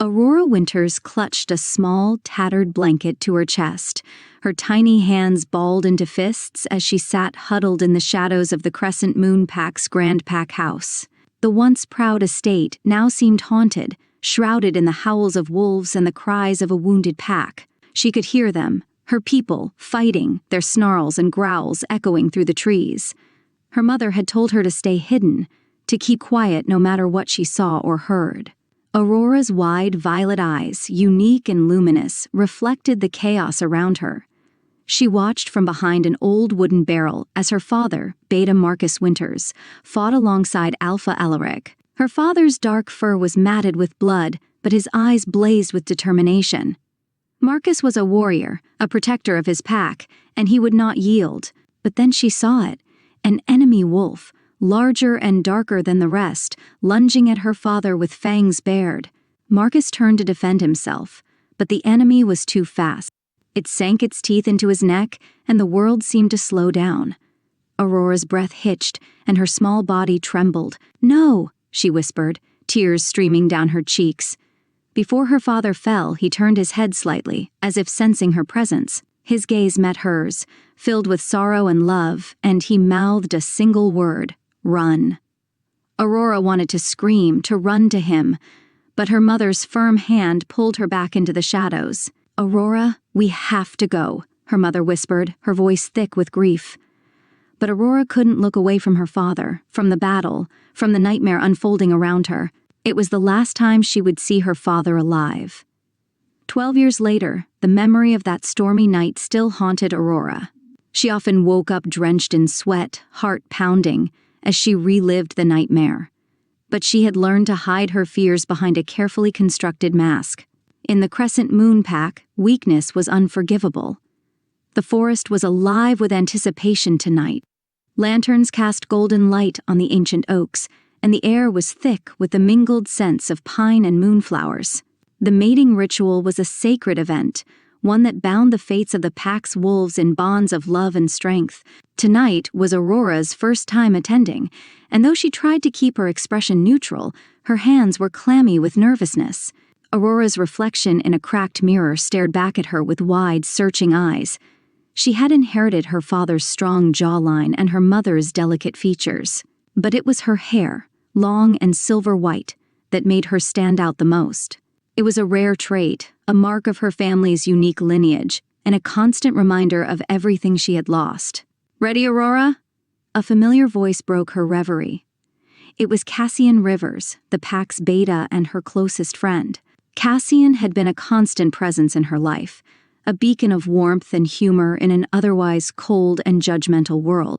Aurora Winters clutched a small, tattered blanket to her chest, her tiny hands balled into fists as she sat huddled in the shadows of the Crescent Moon Pack's Grand Pack house. The once proud estate now seemed haunted, shrouded in the howls of wolves and the cries of a wounded pack. She could hear them, her people, fighting, their snarls and growls echoing through the trees. Her mother had told her to stay hidden, to keep quiet no matter what she saw or heard. Aurora's wide violet eyes, unique and luminous, reflected the chaos around her. She watched from behind an old wooden barrel as her father, Beta Marcus Winters, fought alongside Alpha Alaric. Her father's dark fur was matted with blood, but his eyes blazed with determination. Marcus was a warrior, a protector of his pack, and he would not yield. But then she saw it, an enemy wolf, larger and darker than the rest, lunging at her father with fangs bared. Marcus turned to defend himself, but the enemy was too fast. It sank its teeth into his neck, and the world seemed to slow down. Aurora's breath hitched, and her small body trembled. "No," she whispered, tears streaming down her cheeks. Before her father fell, he turned his head slightly, as if sensing her presence. His gaze met hers, filled with sorrow and love, and he mouthed a single word: "Run." Aurora wanted to scream, to run to him, but her mother's firm hand pulled her back into the shadows. "Aurora, we have to go," her mother whispered, her voice thick with grief. But Aurora couldn't look away from her father, from the battle, from the nightmare unfolding around her. It was the last time she would see her father alive. 12 years later, the memory of that stormy night still haunted Aurora. She often woke up drenched in sweat, heart pounding, as she relived the nightmare. But she had learned to hide her fears behind a carefully constructed mask. In the Crescent Moon Pack, weakness was unforgivable. The forest was alive with anticipation tonight. Lanterns cast golden light on the ancient oaks, and the air was thick with the mingled scents of pine and moonflowers. The mating ritual was a sacred event, one that bound the fates of the pack's wolves in bonds of love and strength. Tonight was Aurora's first time attending, and though she tried to keep her expression neutral, her hands were clammy with nervousness. Aurora's reflection in a cracked mirror stared back at her with wide, searching eyes. She had inherited her father's strong jawline and her mother's delicate features. But it was her hair, long and silver white, that made her stand out the most. It was a rare trait, a mark of her family's unique lineage, and a constant reminder of everything she had lost. "Ready, Aurora?" A familiar voice broke her reverie. It was Cassian Rivers, the pack's beta and her closest friend. Cassian had been a constant presence in her life, a beacon of warmth and humor in an otherwise cold and judgmental world.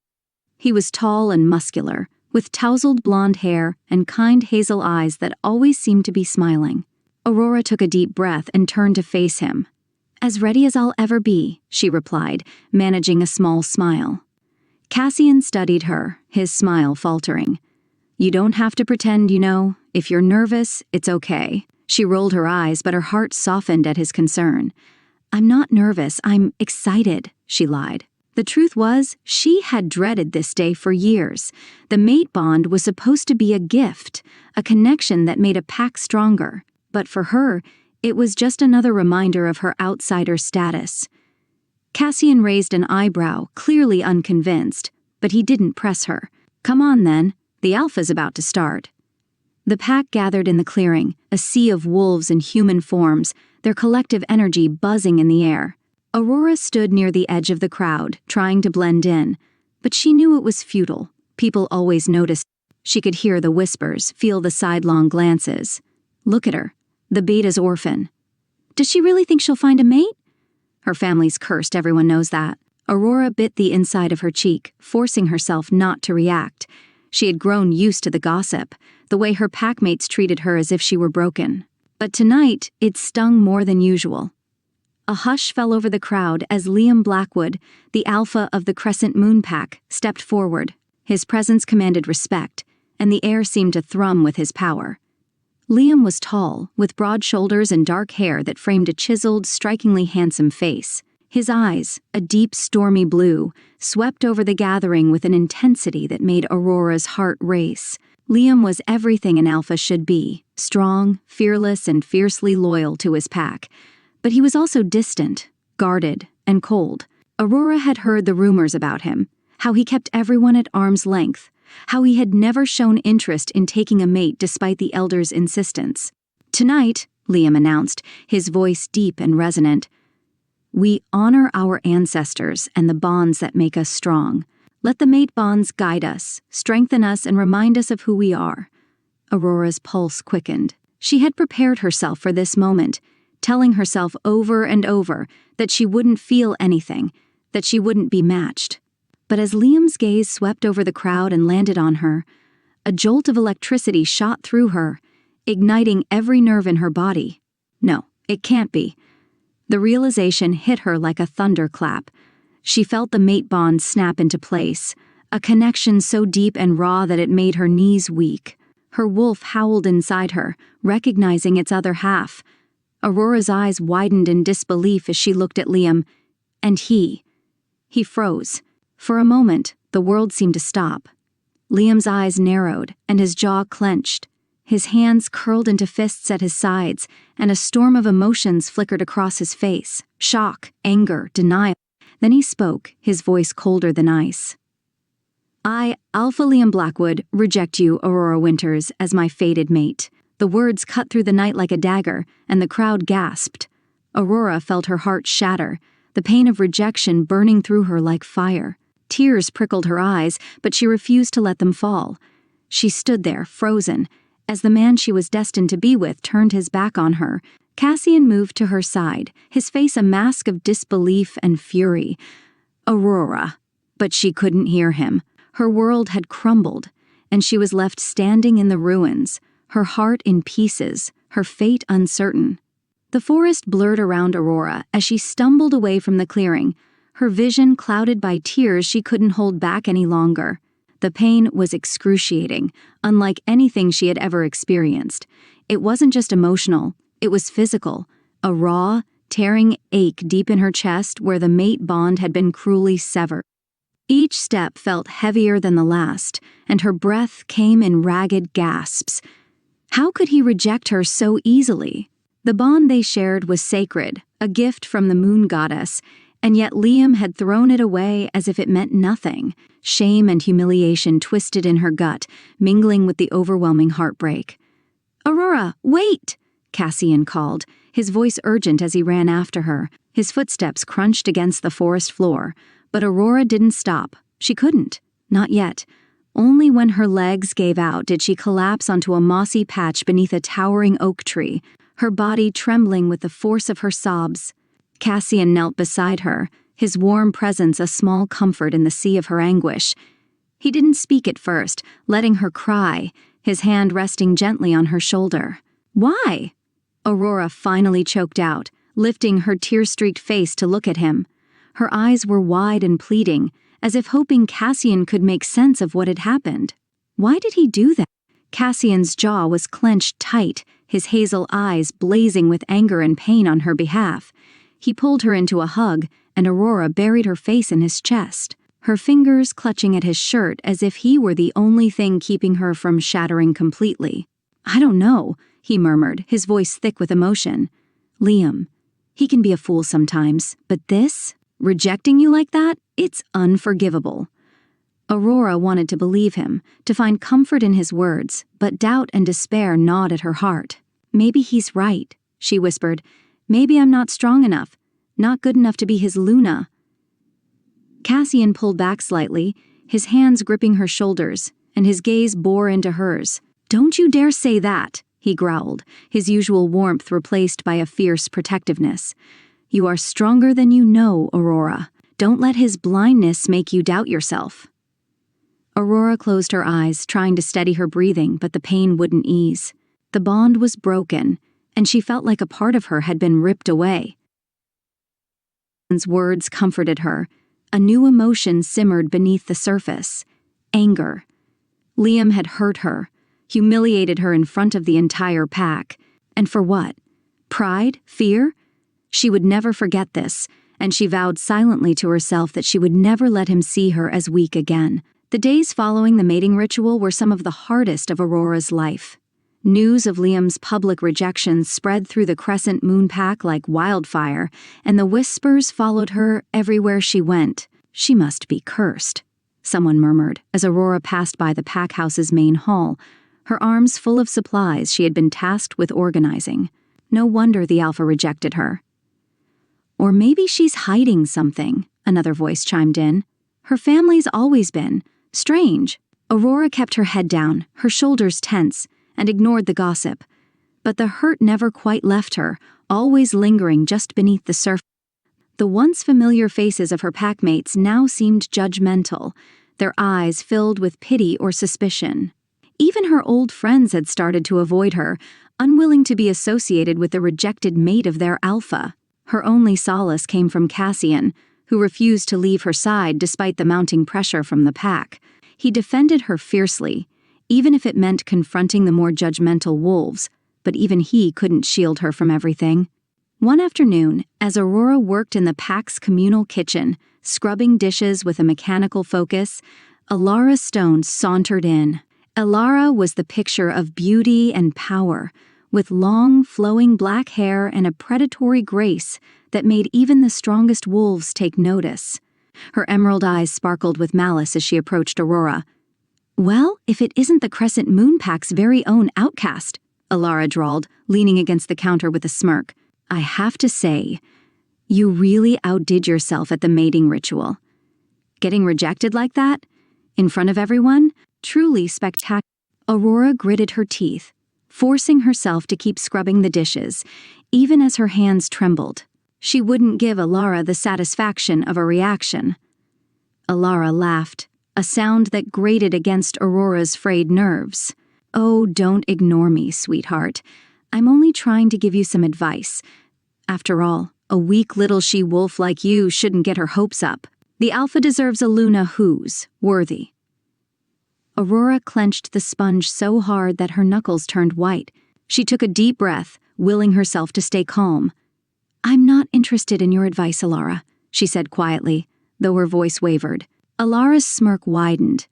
He was tall and muscular, with tousled blonde hair and kind hazel eyes that always seemed to be smiling. Aurora took a deep breath and turned to face him. "As ready as I'll ever be," she replied, managing a small smile. Cassian studied her, his smile faltering. "You don't have to pretend, you know. If you're nervous, it's okay." She rolled her eyes, but her heart softened at his concern. "I'm not nervous, I'm excited," she lied. The truth was, she had dreaded this day for years. The mate bond was supposed to be a gift, a connection that made a pack stronger. But for her, it was just another reminder of her outsider status. Cassian raised an eyebrow, clearly unconvinced, but he didn't press her. "Come on then, the alpha's about to start." The pack gathered in the clearing, a sea of wolves in human forms, their collective energy buzzing in the air. Aurora stood near the edge of the crowd, trying to blend in, but she knew it was futile. People always noticed. She could hear the whispers, feel the sidelong glances. Look at her, the beta's orphan. Does she really think she'll find a mate? Her family's cursed, everyone knows that. Aurora bit the inside of her cheek, forcing herself not to react. She had grown used to the gossip, the way her packmates treated her as if she were broken. But tonight, it stung more than usual. A hush fell over the crowd as Liam Blackwood, the alpha of the Crescent Moon Pack, stepped forward. His presence commanded respect, and the air seemed to thrum with his power. Liam was tall, with broad shoulders and dark hair that framed a chiseled, strikingly handsome face. His eyes, a deep, stormy blue, swept over the gathering with an intensity that made Aurora's heart race. Liam was everything an alpha should be, strong, fearless, and fiercely loyal to his pack. But he was also distant, guarded, and cold. Aurora had heard the rumors about him, how he kept everyone at arm's length, how he had never shown interest in taking a mate despite the elders' insistence. "Tonight," Liam announced, his voice deep and resonant, "we honor our ancestors and the bonds that make us strong. Let the mate bonds guide us, strengthen us, and remind us of who we are." Aurora's pulse quickened. She had prepared herself for this moment, telling herself over and over that she wouldn't feel anything, that she wouldn't be matched. But as Liam's gaze swept over the crowd and landed on her, a jolt of electricity shot through her, igniting every nerve in her body. No, it can't be. The realization hit her like a thunderclap. She felt the mate bond snap into place, a connection so deep and raw that it made her knees weak. Her wolf howled inside her, recognizing its other half. Aurora's eyes widened in disbelief as she looked at Liam, and he froze. For a moment, the world seemed to stop. Liam's eyes narrowed, and his jaw clenched. His hands curled into fists at his sides, and a storm of emotions flickered across his face: shock, anger, denial. Then he spoke, his voice colder than ice. "I, Alpha Liam Blackwood, reject you, Aurora Winters, as my fated mate." The words cut through the night like a dagger, and the crowd gasped. Aurora felt her heart shatter, the pain of rejection burning through her like fire. Tears prickled her eyes, but she refused to let them fall. She stood there, frozen, as the man she was destined to be with turned his back on her. Cassian moved to her side, his face a mask of disbelief and fury. "Aurora." But she couldn't hear him. Her world had crumbled, and she was left standing in the ruins, her heart in pieces, her fate uncertain. The forest blurred around Aurora as she stumbled away from the clearing, her vision clouded by tears she couldn't hold back any longer. The pain was excruciating, unlike anything she had ever experienced. It wasn't just emotional, it was physical, a raw, tearing ache deep in her chest where the mate bond had been cruelly severed. Each step felt heavier than the last, and her breath came in ragged gasps. How could he reject her so easily? The bond they shared was sacred, a gift from the moon goddess, and yet Liam had thrown it away as if it meant nothing. Shame and humiliation twisted in her gut, mingling with the overwhelming heartbreak. "Aurora, wait!" Cassian called, his voice urgent as he ran after her. His footsteps crunched against the forest floor, but Aurora didn't stop. She couldn't. Not yet. Only when her legs gave out did she collapse onto a mossy patch beneath a towering oak tree, her body trembling with the force of her sobs. Cassian knelt beside her, his warm presence a small comfort in the sea of her anguish. He didn't speak at first, letting her cry, his hand resting gently on her shoulder. "Why?" Aurora finally choked out, lifting her tear-streaked face to look at him. Her eyes were wide and pleading, as if hoping Cassian could make sense of what had happened. Why did he do that? Cassian's jaw was clenched tight, his hazel eyes blazing with anger and pain on her behalf. He pulled her into a hug, and Aurora buried her face in his chest, her fingers clutching at his shirt as if he were the only thing keeping her from shattering completely. "I don't know," he murmured, his voice thick with emotion. "Liam, he can be a fool sometimes, but this? Rejecting you like that? It's unforgivable." Aurora wanted to believe him, to find comfort in his words, but doubt and despair gnawed at her heart. "Maybe he's right," she whispered. "Maybe I'm not strong enough, not good enough to be his Luna." Cassian pulled back slightly, his hands gripping her shoulders, and his gaze bore into hers. "Don't you dare say that," he growled, his usual warmth replaced by a fierce protectiveness. "You are stronger than you know, Aurora. Don't let his blindness make you doubt yourself." Aurora closed her eyes, trying to steady her breathing, but the pain wouldn't ease. The bond was broken, and she felt like a part of her had been ripped away. His words comforted her. A new emotion simmered beneath the surface: anger. Liam had hurt her, humiliated her in front of the entire pack. And for what? Pride? Fear? She would never forget this, and she vowed silently to herself that she would never let him see her as weak again. The days following the mating ritual were some of the hardest of Aurora's life. News of Liam's public rejection spread through the Crescent Moon Pack like wildfire, and the whispers followed her everywhere she went. She must be cursed, someone murmured as Aurora passed by the pack house's main hall, her arms full of supplies she had been tasked with organizing. No wonder the Alpha rejected her. Or maybe she's hiding something, another voice chimed in. Her family's always been strange. Aurora kept her head down, her shoulders tense, and ignored the gossip. But the hurt never quite left her, always lingering just beneath the surface. The once familiar faces of her packmates now seemed judgmental, their eyes filled with pity or suspicion. Even her old friends had started to avoid her, unwilling to be associated with the rejected mate of their Alpha. Her only solace came from Cassian, who refused to leave her side despite the mounting pressure from the pack. He defended her fiercely, even if it meant confronting the more judgmental wolves, but even he couldn't shield her from everything. One afternoon, as Aurora worked in the pack's communal kitchen, scrubbing dishes with a mechanical focus, Alara Stone sauntered in. Alara was the picture of beauty and power, with long, flowing black hair and a predatory grace that made even the strongest wolves take notice. Her emerald eyes sparkled with malice as she approached Aurora. "Well, if it isn't the Crescent Moon Pack's very own outcast," Alara drawled, leaning against the counter with a smirk. "I have to say, you really outdid yourself at the mating ritual. Getting rejected like that, in front of everyone, truly spectacular." Aurora gritted her teeth, forcing herself to keep scrubbing the dishes, even as her hands trembled. She wouldn't give Alara the satisfaction of a reaction. Alara laughed, a sound that grated against Aurora's frayed nerves. "Oh, don't ignore me, sweetheart. I'm only trying to give you some advice. After all, a weak little she-wolf like you shouldn't get her hopes up. The Alpha deserves a Luna who's worthy." Aurora clenched the sponge so hard that her knuckles turned white. She took a deep breath, willing herself to stay calm. "I'm not interested in your advice, Alara," she said quietly, though her voice wavered. Alara's smirk widened.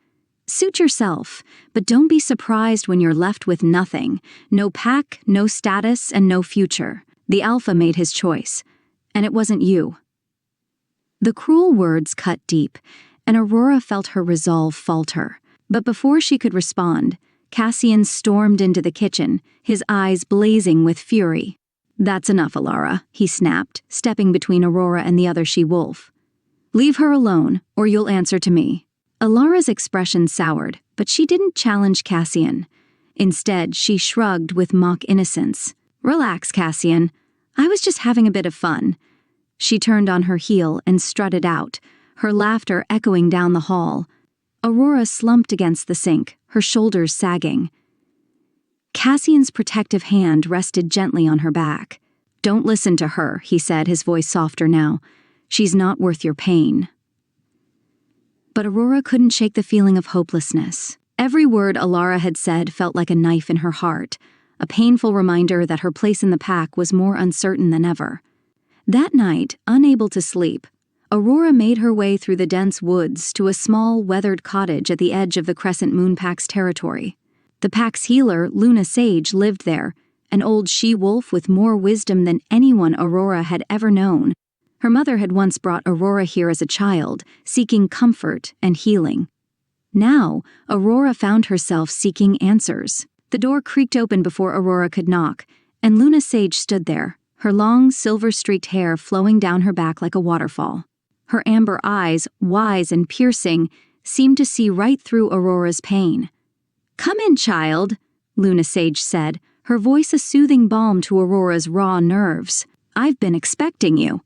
"Suit yourself, but don't be surprised when you're left with nothing. No pack, no status, and no future. The Alpha made his choice, and it wasn't you." The cruel words cut deep, and Aurora felt her resolve falter. But before she could respond, Cassian stormed into the kitchen, his eyes blazing with fury. "That's enough, Alara," he snapped, stepping between Aurora and the other she-wolf. "Leave her alone, or you'll answer to me." Alara's expression soured, but she didn't challenge Cassian. Instead, she shrugged with mock innocence. "Relax, Cassian. I was just having a bit of fun." She turned on her heel and strutted out, her laughter echoing down the hall. Aurora slumped against the sink, her shoulders sagging. Cassian's protective hand rested gently on her back. "Don't listen to her," he said, his voice softer now. "She's not worth your pain." But Aurora couldn't shake the feeling of hopelessness. Every word Alara had said felt like a knife in her heart, a painful reminder that her place in the pack was more uncertain than ever. That night, unable to sleep, Aurora made her way through the dense woods to a small, weathered cottage at the edge of the Crescent Moon Pack's territory. The pack's healer, Luna Sage, lived there, an old she-wolf with more wisdom than anyone Aurora had ever known. Her mother had once brought Aurora here as a child, seeking comfort and healing. Now, Aurora found herself seeking answers. The door creaked open before Aurora could knock, and Luna Sage stood there, her long, silver-streaked hair flowing down her back like a waterfall. Her amber eyes, wise and piercing, seemed to see right through Aurora's pain. "Come in, child," Luna Sage said, her voice a soothing balm to Aurora's raw nerves. "I've been expecting you."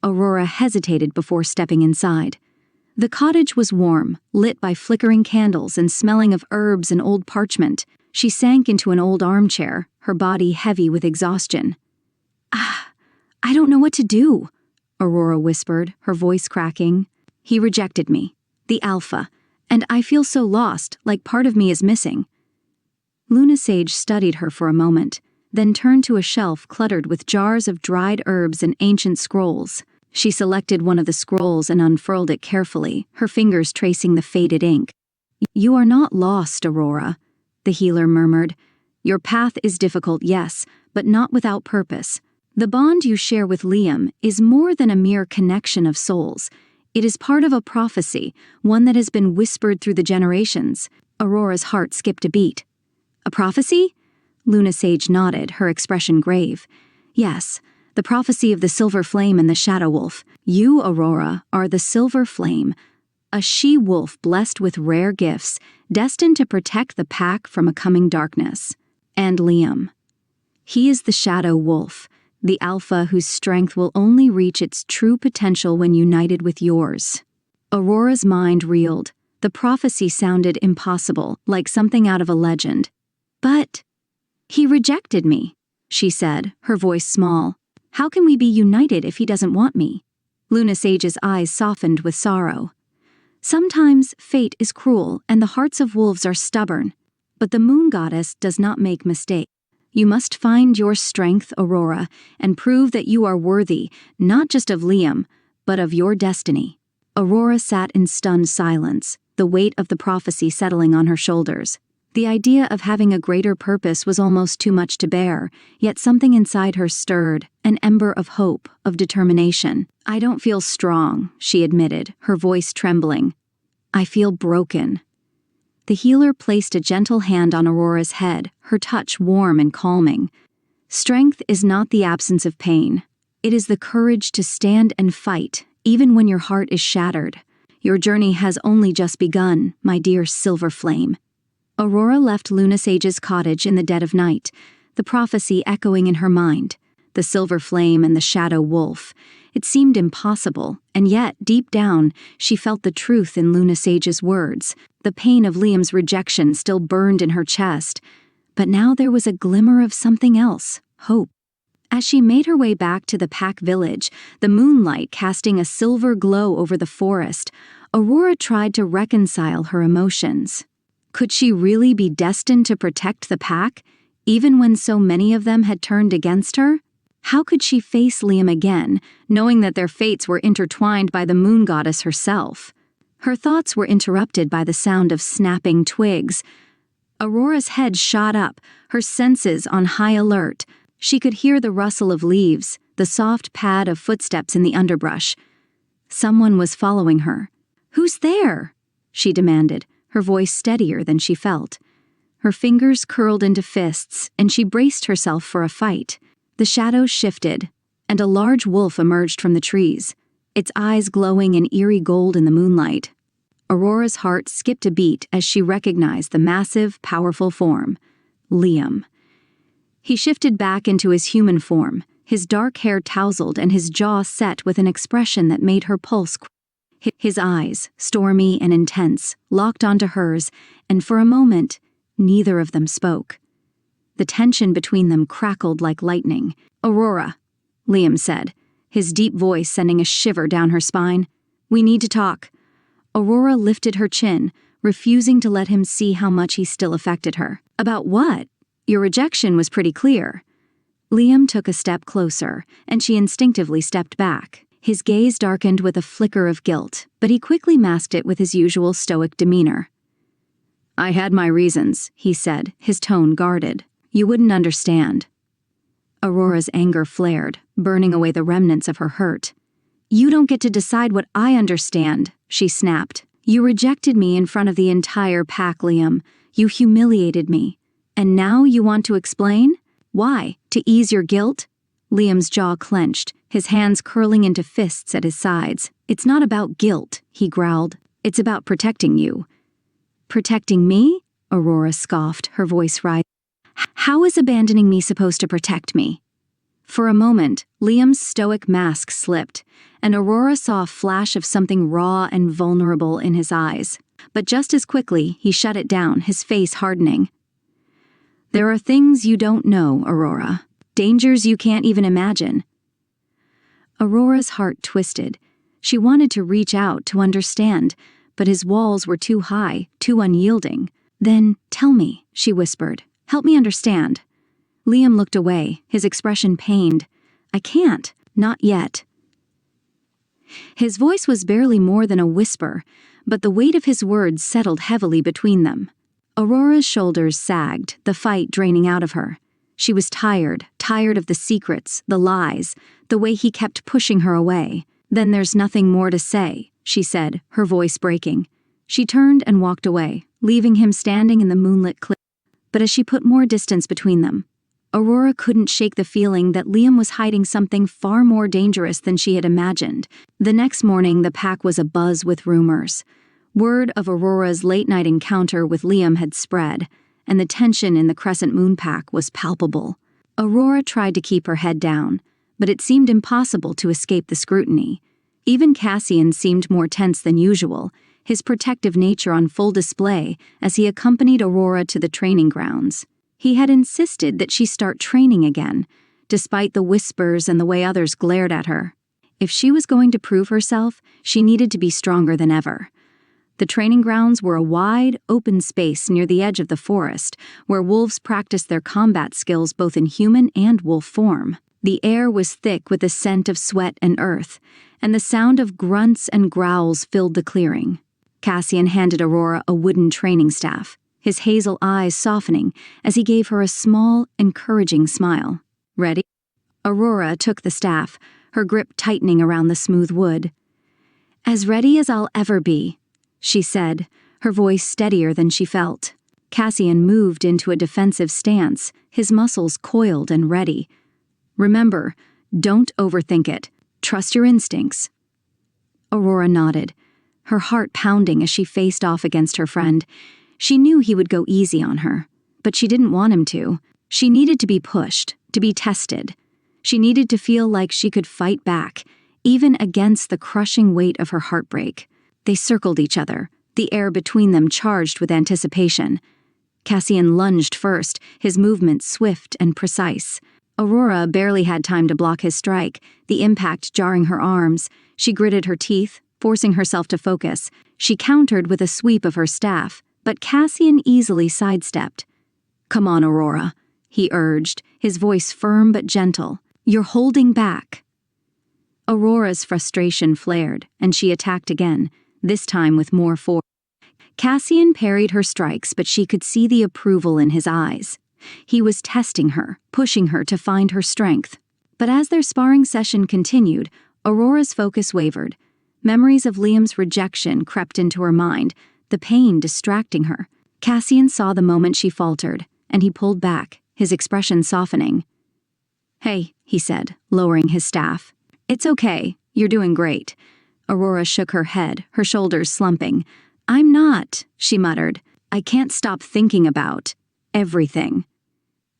Aurora hesitated before stepping inside. The cottage was warm, lit by flickering candles and smelling of herbs and old parchment. She sank into an old armchair, her body heavy with exhaustion. I don't know what to do," Aurora whispered, her voice cracking. "He rejected me, the Alpha, and I feel so lost, like part of me is missing." Luna Sage studied her for a moment, then turned to a shelf cluttered with jars of dried herbs and ancient scrolls. She selected one of the scrolls and unfurled it carefully, her fingers tracing the faded ink. "You are not lost, Aurora," the healer murmured. "Your path is difficult, yes, but not without purpose. The bond you share with Liam is more than a mere connection of souls. It is part of a prophecy, one that has been whispered through the generations." Aurora's heart skipped a beat. "A prophecy?" Luna Sage nodded, her expression grave. "Yes, the prophecy of the Silver Flame and the Shadow Wolf. You, Aurora, are the Silver Flame, a she-wolf blessed with rare gifts, destined to protect the pack from a coming darkness. And Liam. He is the Shadow Wolf, the alpha whose strength will only reach its true potential when united with yours." Aurora's mind reeled. The prophecy sounded impossible, like something out of a legend. "But he rejected me," she said, her voice small. "How can we be united if he doesn't want me?" Luna Sage's eyes softened with sorrow. "Sometimes fate is cruel and the hearts of wolves are stubborn, but the moon goddess does not make mistakes. You must find your strength, Aurora, and prove that you are worthy, not just of Liam, but of your destiny." Aurora sat in stunned silence, the weight of the prophecy settling on her shoulders. The idea of having a greater purpose was almost too much to bear, yet something inside her stirred, an ember of hope, of determination. "I don't feel strong," she admitted, her voice trembling. "I feel broken." The healer placed a gentle hand on Aurora's head, her touch warm and calming. "Strength is not the absence of pain. It is the courage to stand and fight, even when your heart is shattered. Your journey has only just begun, my dear Silver Flame." Aurora left Luna Sage's cottage in the dead of night, the prophecy echoing in her mind. The Silver Flame and the Shadow Wolf. It seemed impossible, and yet, deep down, she felt the truth in Luna Sage's words. The pain of Liam's rejection still burned in her chest, but now there was a glimmer of something else, hope. As she made her way back to the pack village, the moonlight casting a silver glow over the forest, Aurora tried to reconcile her emotions. Could she really be destined to protect the pack, even when so many of them had turned against her? How could she face Liam again, knowing that their fates were intertwined by the moon goddess herself? Her thoughts were interrupted by the sound of snapping twigs. Aurora's head shot up, her senses on high alert. She could hear the rustle of leaves, the soft pad of footsteps in the underbrush. Someone was following her. "Who's there?" she demanded, her voice steadier than she felt. Her fingers curled into fists, and she braced herself for a fight. The shadows shifted, and a large wolf emerged from the trees, its eyes glowing in eerie gold in the moonlight. Aurora's heart skipped a beat as she recognized the massive, powerful form. Liam. He shifted back into his human form, his dark hair tousled and his jaw set with an expression that made her pulse quicken. His eyes, stormy and intense, locked onto hers, and for a moment, neither of them spoke. The tension between them crackled like lightning. "Aurora," Liam said, his deep voice sending a shiver down her spine. "We need to talk." Aurora lifted her chin, refusing to let him see how much he still affected her. "About what? Your rejection was pretty clear." Liam took a step closer, and she instinctively stepped back. His gaze darkened with a flicker of guilt, but he quickly masked it with his usual stoic demeanor. "I had my reasons," he said, his tone guarded. "You wouldn't understand." Aurora's anger flared, burning away the remnants of her hurt. "You don't get to decide what I understand," she snapped. "You rejected me in front of the entire pack, Liam. You humiliated me. And now you want to explain? Why? To ease your guilt?" Liam's jaw clenched, his hands curling into fists at his sides. "It's not about guilt," he growled. "It's about protecting you." "Protecting me?" Aurora scoffed, her voice rising. "How is abandoning me supposed to protect me?" For a moment, Liam's stoic mask slipped, and Aurora saw a flash of something raw and vulnerable in his eyes. But just as quickly, he shut it down, his face hardening. "There are things you don't know, Aurora. Dangers you can't even imagine." Aurora's heart twisted. She wanted to reach out to understand, but his walls were too high, too unyielding. "Then, tell me," she whispered. "Help me understand." Liam looked away, his expression pained. "I can't. Not yet." His voice was barely more than a whisper, but the weight of his words settled heavily between them. Aurora's shoulders sagged, the fight draining out of her. She was tired of the secrets, the lies, the way he kept pushing her away. "Then there's nothing more to say," she said, her voice breaking. She turned and walked away, leaving him standing in the moonlit cliff. But as she put more distance between them, Aurora couldn't shake the feeling that Liam was hiding something far more dangerous than she had imagined. The next morning, the pack was abuzz with rumors. Word of Aurora's late-night encounter with Liam had spread, and the tension in the Crescent Moon pack was palpable. Aurora tried to keep her head down, but it seemed impossible to escape the scrutiny. Even Cassian seemed more tense than usual, his protective nature on full display as he accompanied Aurora to the training grounds. He had insisted that she start training again, despite the whispers and the way others glared at her. If she was going to prove herself, she needed to be stronger than ever. The training grounds were a wide, open space near the edge of the forest, where wolves practiced their combat skills both in human and wolf form. The air was thick with the scent of sweat and earth, and the sound of grunts and growls filled the clearing. Cassian handed Aurora a wooden training staff, his hazel eyes softening as he gave her a small, encouraging smile. "Ready?" Aurora took the staff, her grip tightening around the smooth wood. "As ready as I'll ever be," she said, her voice steadier than she felt. Cassian moved into a defensive stance, his muscles coiled and ready. "Remember, don't overthink it. Trust your instincts." Aurora nodded, her heart pounding as she faced off against her friend. She knew he would go easy on her, but she didn't want him to. She needed to be pushed, to be tested. She needed to feel like she could fight back, even against the crushing weight of her heartbreak. They circled each other, the air between them charged with anticipation. Cassian lunged first, his movements swift and precise. Aurora barely had time to block his strike, the impact jarring her arms. She gritted her teeth, forcing herself to focus. She countered with a sweep of her staff, but Cassian easily sidestepped. "Come on, Aurora," he urged, his voice firm but gentle. "You're holding back." Aurora's frustration flared, and she attacked again, this time with more force. Cassian parried her strikes, but she could see the approval in his eyes. He was testing her, pushing her to find her strength. But as their sparring session continued, Aurora's focus wavered. Memories of Liam's rejection crept into her mind, the pain distracting her. Cassian saw the moment she faltered, and he pulled back, his expression softening. "Hey," he said, lowering his staff. "It's okay. You're doing great." Aurora shook her head, her shoulders slumping. "I'm not," she muttered. "I can't stop thinking about everything."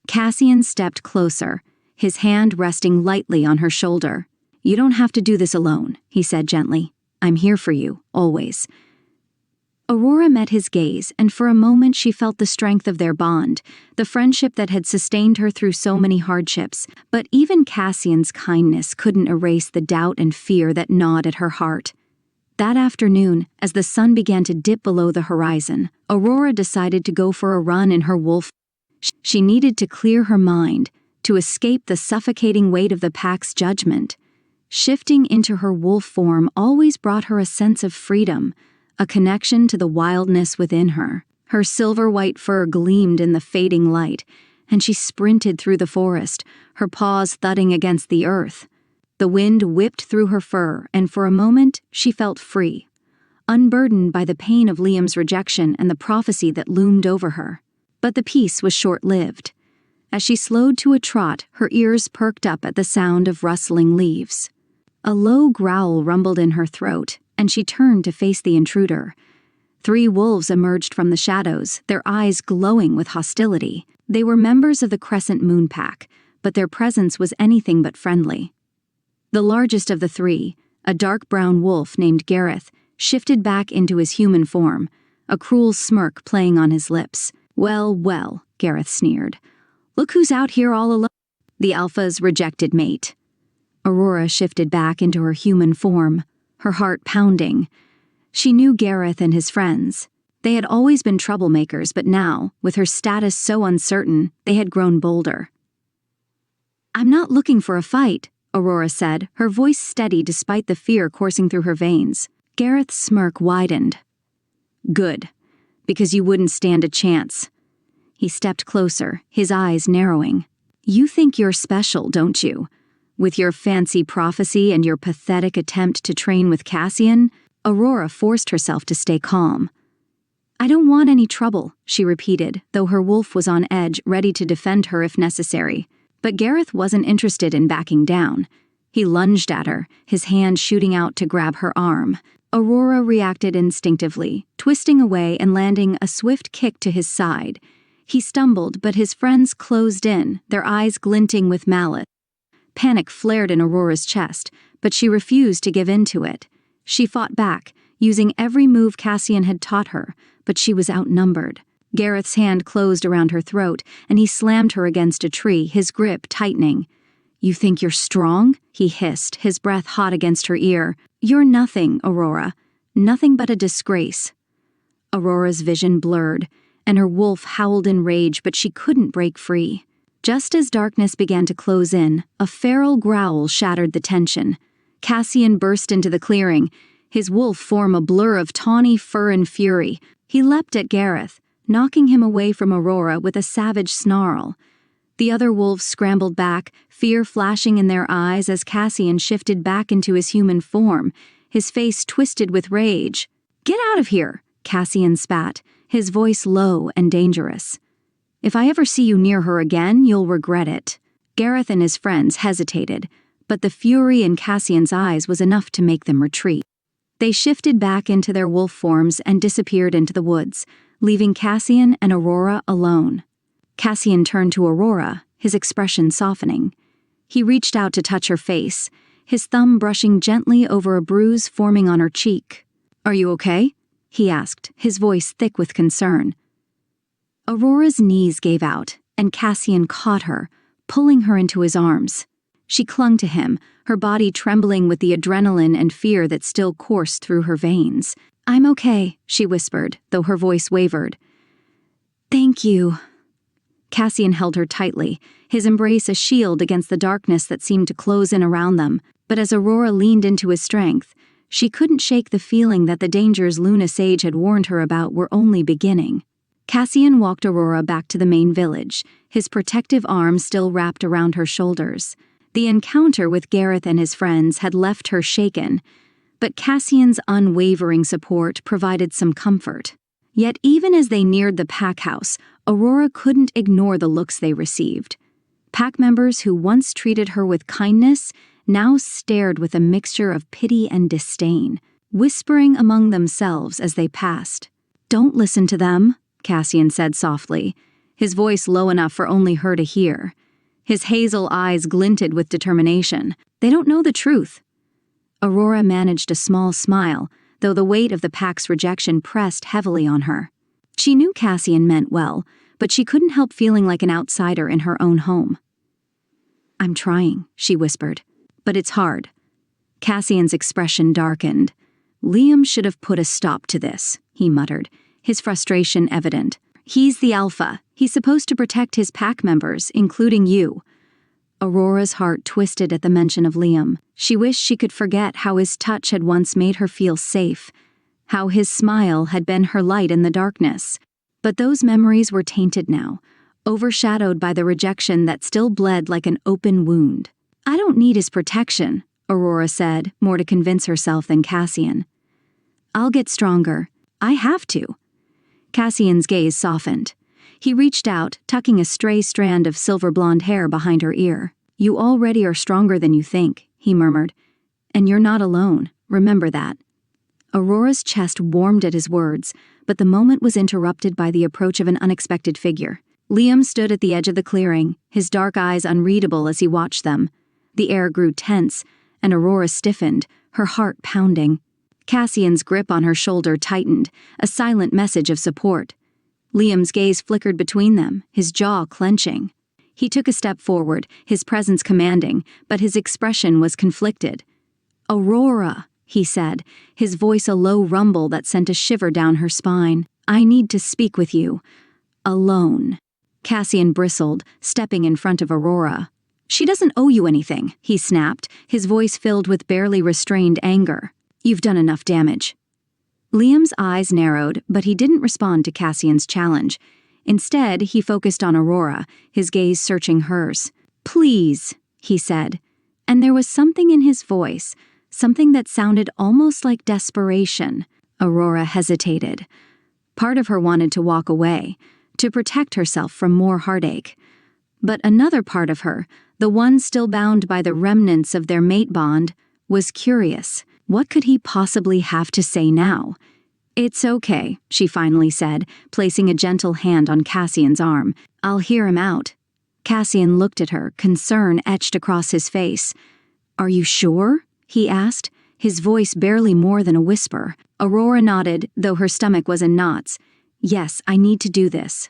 Cassian stepped closer, his hand resting lightly on her shoulder. "You don't have to do this alone," he said gently. "I'm here for you, always." Aurora met his gaze, and for a moment she felt the strength of their bond, the friendship that had sustained her through so many hardships. But even Cassian's kindness couldn't erase the doubt and fear that gnawed at her heart. That afternoon, as the sun began to dip below the horizon, Aurora decided to go for a run in her wolf. She needed to clear her mind, to escape the suffocating weight of the pack's judgment. Shifting into her wolf form always brought her a sense of freedom, a connection to the wildness within her. Her silver-white fur gleamed in the fading light, and she sprinted through the forest, her paws thudding against the earth. The wind whipped through her fur, and for a moment she felt free, unburdened by the pain of Liam's rejection and the prophecy that loomed over her. But the peace was short-lived. As she slowed to a trot, her ears perked up at the sound of rustling leaves. A low growl rumbled in her throat, and she turned to face the intruder. 3 wolves emerged from the shadows, their eyes glowing with hostility. They were members of the Crescent Moon pack, but their presence was anything but friendly. The largest of the 3, a dark brown wolf named Gareth, shifted back into his human form, a cruel smirk playing on his lips. "Well, well," Gareth sneered. "Look who's out here all alone." The alpha's rejected mate. Aurora shifted back into her human form, her heart pounding. She knew Gareth and his friends. They had always been troublemakers, but now, with her status so uncertain, they had grown bolder. "I'm not looking for a fight," Aurora said, her voice steady despite the fear coursing through her veins. Gareth's smirk widened. Good, because you wouldn't stand a chance. He stepped closer, his eyes narrowing. You think you're special, don't you? With your fancy prophecy and your pathetic attempt to train with Cassian? Aurora forced herself to stay calm. I don't want any trouble, she repeated, though her wolf was on edge, ready to defend her if necessary. But Gareth wasn't interested in backing down. He lunged at her, his hand shooting out to grab her arm. Aurora reacted instinctively, twisting away and landing a swift kick to his side. He stumbled, but his friends closed in, their eyes glinting with malice. Panic flared in Aurora's chest, but she refused to give in to it. She fought back, using every move Cassian had taught her, but she was outnumbered. Gareth's hand closed around her throat, and he slammed her against a tree, his grip tightening. You think you're strong? He hissed, his breath hot against her ear. You're nothing, Aurora. Nothing but a disgrace. Aurora's vision blurred, and her wolf howled in rage, but she couldn't break free. Just as darkness began to close in, a feral growl shattered the tension. Cassian burst into the clearing, his wolf form a blur of tawny fur and fury. He leapt at Gareth, knocking him away from Aurora with a savage snarl. The other wolves scrambled back, fear flashing in their eyes as Cassian shifted back into his human form, his face twisted with rage. Get out of here, Cassian spat, his voice low and dangerous. If I ever see you near her again, you'll regret it. Gareth and his friends hesitated, but the fury in Cassian's eyes was enough to make them retreat. They shifted back into their wolf forms and disappeared into the woods, leaving Cassian and Aurora alone. Cassian turned to Aurora, his expression softening. He reached out to touch her face, his thumb brushing gently over a bruise forming on her cheek. Are you okay? He asked, his voice thick with concern. Aurora's knees gave out, and Cassian caught her, pulling her into his arms. She clung to him, her body trembling with the adrenaline and fear that still coursed through her veins. I'm okay, she whispered, though her voice wavered. Thank you. Cassian held her tightly, his embrace a shield against the darkness that seemed to close in around them. But as Aurora leaned into his strength, she couldn't shake the feeling that the dangers Luna Sage had warned her about were only beginning. Cassian walked Aurora back to the main village, his protective arm still wrapped around her shoulders. The encounter with Gareth and his friends had left her shaken, but Cassian's unwavering support provided some comfort. Yet even as they neared the pack house, Aurora couldn't ignore the looks they received. Pack members who once treated her with kindness now stared with a mixture of pity and disdain, whispering among themselves as they passed. Don't listen to them, Cassian said softly, his voice low enough for only her to hear. His hazel eyes glinted with determination. They don't know the truth. Aurora managed a small smile, though the weight of the pack's rejection pressed heavily on her. She knew Cassian meant well, but she couldn't help feeling like an outsider in her own home. I'm trying, she whispered, but it's hard. Cassian's expression darkened. Liam should have put a stop to this, he muttered, his frustration evident. He's the alpha. He's supposed to protect his pack members, including you. Aurora's heart twisted at the mention of Liam. She wished she could forget how his touch had once made her feel safe, how his smile had been her light in the darkness. But those memories were tainted now, overshadowed by the rejection that still bled like an open wound. I don't need his protection, Aurora said, more to convince herself than Cassian. I'll get stronger. I have to. Cassian's gaze softened. He reached out, tucking a stray strand of silver blonde hair behind her ear. You already are stronger than you think, he murmured. And you're not alone. Remember that. Aurora's chest warmed at his words, but the moment was interrupted by the approach of an unexpected figure. Liam stood at the edge of the clearing, his dark eyes unreadable as he watched them. The air grew tense, and Aurora stiffened, her heart pounding. Cassian's grip on her shoulder tightened, a silent message of support. Liam's gaze flickered between them, his jaw clenching. He took a step forward, his presence commanding, but his expression was conflicted. Aurora, he said, his voice a low rumble that sent a shiver down her spine. I need to speak with you. Alone. Cassian bristled, stepping in front of Aurora. She doesn't owe you anything, he snapped, his voice filled with barely restrained anger. You've done enough damage. Liam's eyes narrowed, but he didn't respond to Cassian's challenge. Instead, he focused on Aurora, his gaze searching hers. Please, he said. And there was something in his voice, something that sounded almost like desperation. Aurora hesitated. Part of her wanted to walk away, to protect herself from more heartache. But another part of her, the one still bound by the remnants of their mate bond, was curious. What could he possibly have to say now? It's okay, she finally said, placing a gentle hand on Cassian's arm. I'll hear him out. Cassian looked at her, concern etched across his face. Are you sure? He asked, his voice barely more than a whisper. Aurora nodded, though her stomach was in knots. Yes, I need to do this.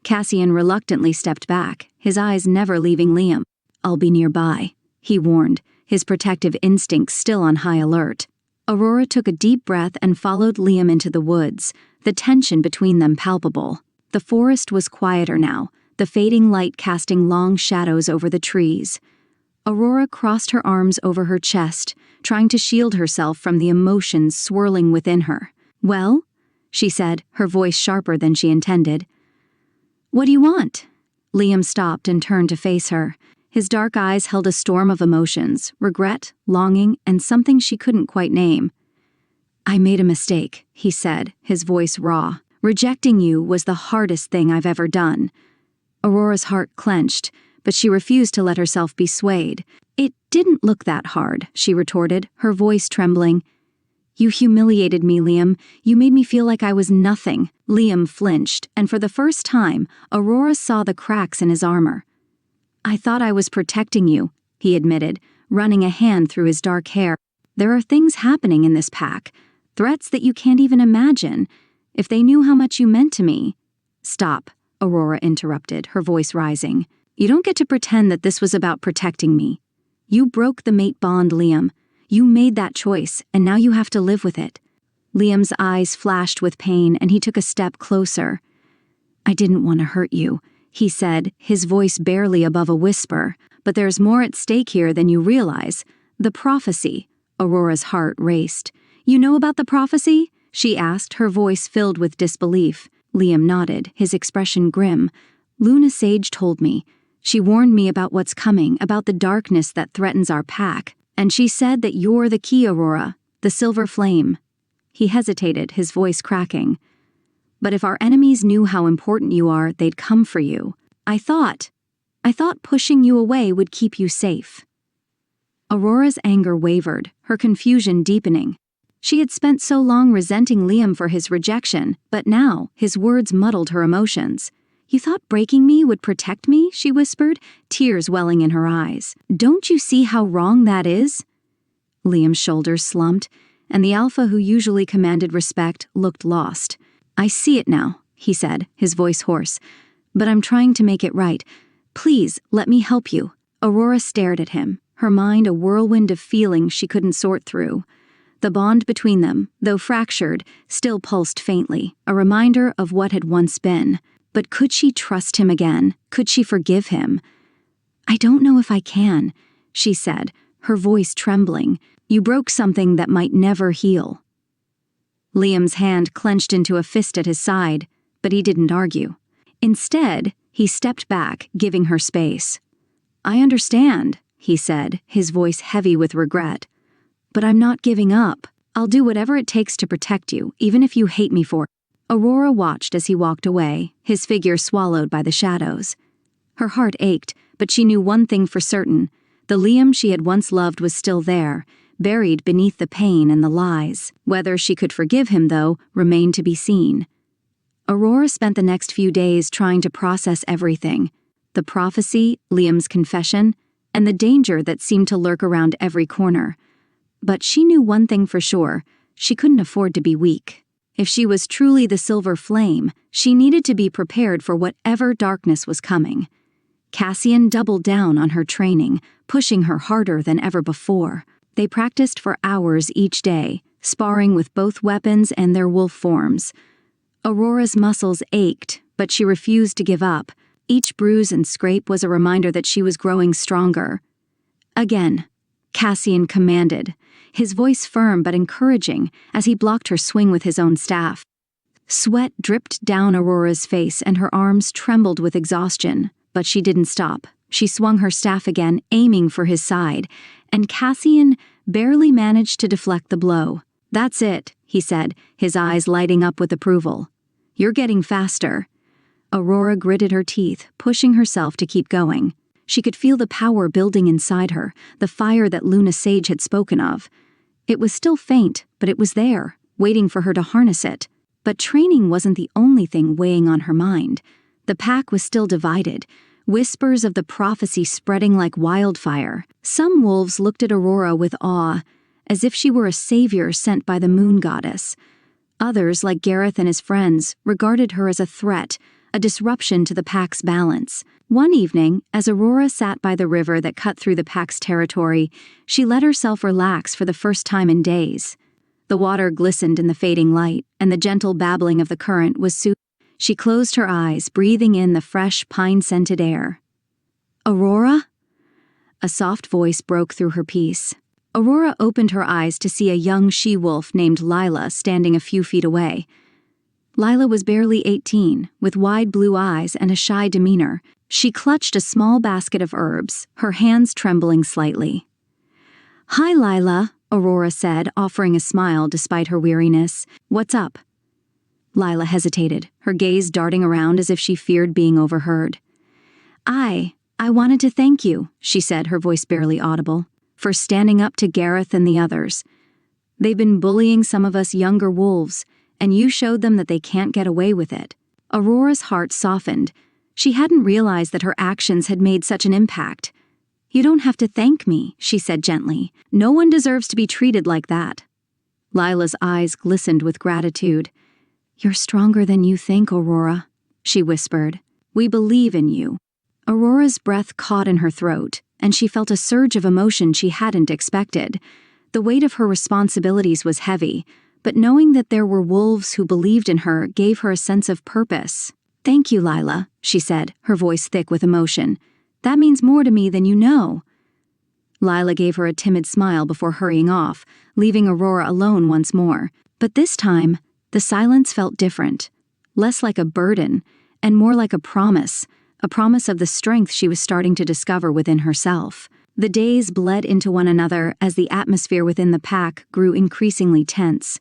Cassian reluctantly stepped back, his eyes never leaving Liam. I'll be nearby, he warned, his protective instincts still on high alert. Aurora took a deep breath and followed Liam into the woods, the tension between them palpable. The forest was quieter now, the fading light casting long shadows over the trees. Aurora crossed her arms over her chest, trying to shield herself from the emotions swirling within her. Well? She said, her voice sharper than she intended. What do you want? Liam stopped and turned to face her. His dark eyes held a storm of emotions, regret, longing, and something she couldn't quite name. I made a mistake, he said, his voice raw. Rejecting you was the hardest thing I've ever done. Aurora's heart clenched, but she refused to let herself be swayed. It didn't look that hard, she retorted, her voice trembling. You humiliated me, Liam. You made me feel like I was nothing. Liam flinched, and for the first time, Aurora saw the cracks in his armor. I thought I was protecting you, he admitted, running a hand through his dark hair. There are things happening in this pack, threats that you can't even imagine. If they knew how much you meant to me... Stop, Aurora interrupted, her voice rising. You don't get to pretend that this was about protecting me. You broke the mate bond, Liam. You made that choice, and now you have to live with it. Liam's eyes flashed with pain, and he took a step closer. I didn't want to hurt you, he said, his voice barely above a whisper. But there's more at stake here than you realize. The prophecy. Aurora's heart raced. You know about the prophecy? She asked, her voice filled with disbelief. Liam nodded, his expression grim. Luna Sage told me. She warned me about what's coming, about the darkness that threatens our pack. And she said that you're the key, Aurora, the silver flame. He hesitated, his voice cracking. But if our enemies knew how important you are, they'd come for you. I thought pushing you away would keep you safe. Aurora's anger wavered, her confusion deepening. She had spent so long resenting Liam for his rejection, but now his words muddled her emotions. You thought breaking me would protect me, she whispered, tears welling in her eyes. Don't you see how wrong that is? Liam's shoulders slumped, and the alpha who usually commanded respect looked lost. I see it now, he said, his voice hoarse. But I'm trying to make it right. Please, let me help you. Aurora stared at him, her mind a whirlwind of feelings she couldn't sort through. The bond between them, though fractured, still pulsed faintly, a reminder of what had once been. But could she trust him again? Could she forgive him? I don't know if I can, she said, her voice trembling. You broke something that might never heal. Liam's hand clenched into a fist at his side, but he didn't argue. Instead, he stepped back, giving her space. I understand, he said, his voice heavy with regret. But I'm not giving up. I'll do whatever it takes to protect you, even if you hate me for it. Aurora watched as he walked away, his figure swallowed by the shadows. Her heart ached, but she knew one thing for certain. The Liam she had once loved was still there, buried beneath the pain and the lies. Whether she could forgive him, though, remained to be seen. Aurora spent the next few days trying to process everything. The prophecy, Liam's confession, and the danger that seemed to lurk around every corner. But she knew one thing for sure. She couldn't afford to be weak. If she was truly the silver flame, she needed to be prepared for whatever darkness was coming. Cassian doubled down on her training, pushing her harder than ever before. They practiced for hours each day, sparring with both weapons and their wolf forms. Aurora's muscles ached, but she refused to give up. Each bruise and scrape was a reminder that she was growing stronger. Again, Cassian commanded, his voice firm but encouraging as he blocked her swing with his own staff. Sweat dripped down Aurora's face and her arms trembled with exhaustion, but she didn't stop. She swung her staff again, aiming for his side, and Cassian barely managed to deflect the blow. "That's it," he said, his eyes lighting up with approval. "You're getting faster." Aurora gritted her teeth, pushing herself to keep going. She could feel the power building inside her, the fire that Luna Sage had spoken of. It was still faint, but it was there, waiting for her to harness it. But training wasn't the only thing weighing on her mind. The pack was still divided, whispers of the prophecy spreading like wildfire. Some wolves looked at Aurora with awe, as if she were a savior sent by the moon goddess. Others, like Gareth and his friends, regarded her as a threat, a disruption to the pack's balance. One evening, as Aurora sat by the river that cut through the pack's territory, she let herself relax for the first time in days. The water glistened in the fading light, and the gentle babbling of the current was soothing. She closed her eyes, breathing in the fresh, pine-scented air. "Aurora?" A soft voice broke through her peace. Aurora opened her eyes to see a young she-wolf named Lila standing a few feet away. Lila was barely 18, with wide blue eyes and a shy demeanor. She clutched a small basket of herbs, her hands trembling slightly. "Hi, Lila," Aurora said, offering a smile despite her weariness. "What's up?" Lila hesitated, her gaze darting around as if she feared being overheard. I wanted to thank you," she said, her voice barely audible, "for standing up to Gareth and the others. They've been bullying some of us younger wolves, and you showed them that they can't get away with it." Aurora's heart softened. She hadn't realized that her actions had made such an impact. "You don't have to thank me," she said gently. "No one deserves to be treated like that." Lila's eyes glistened with gratitude. "You're stronger than you think, Aurora," she whispered. "We believe in you." Aurora's breath caught in her throat, and she felt a surge of emotion she hadn't expected. The weight of her responsibilities was heavy, but knowing that there were wolves who believed in her gave her a sense of purpose. "Thank you, Lila," she said, her voice thick with emotion. "That means more to me than you know." Lila gave her a timid smile before hurrying off, leaving Aurora alone once more. But this time, the silence felt different, less like a burden, and more like a promise of the strength she was starting to discover within herself. The days bled into one another as the atmosphere within the pack grew increasingly tense.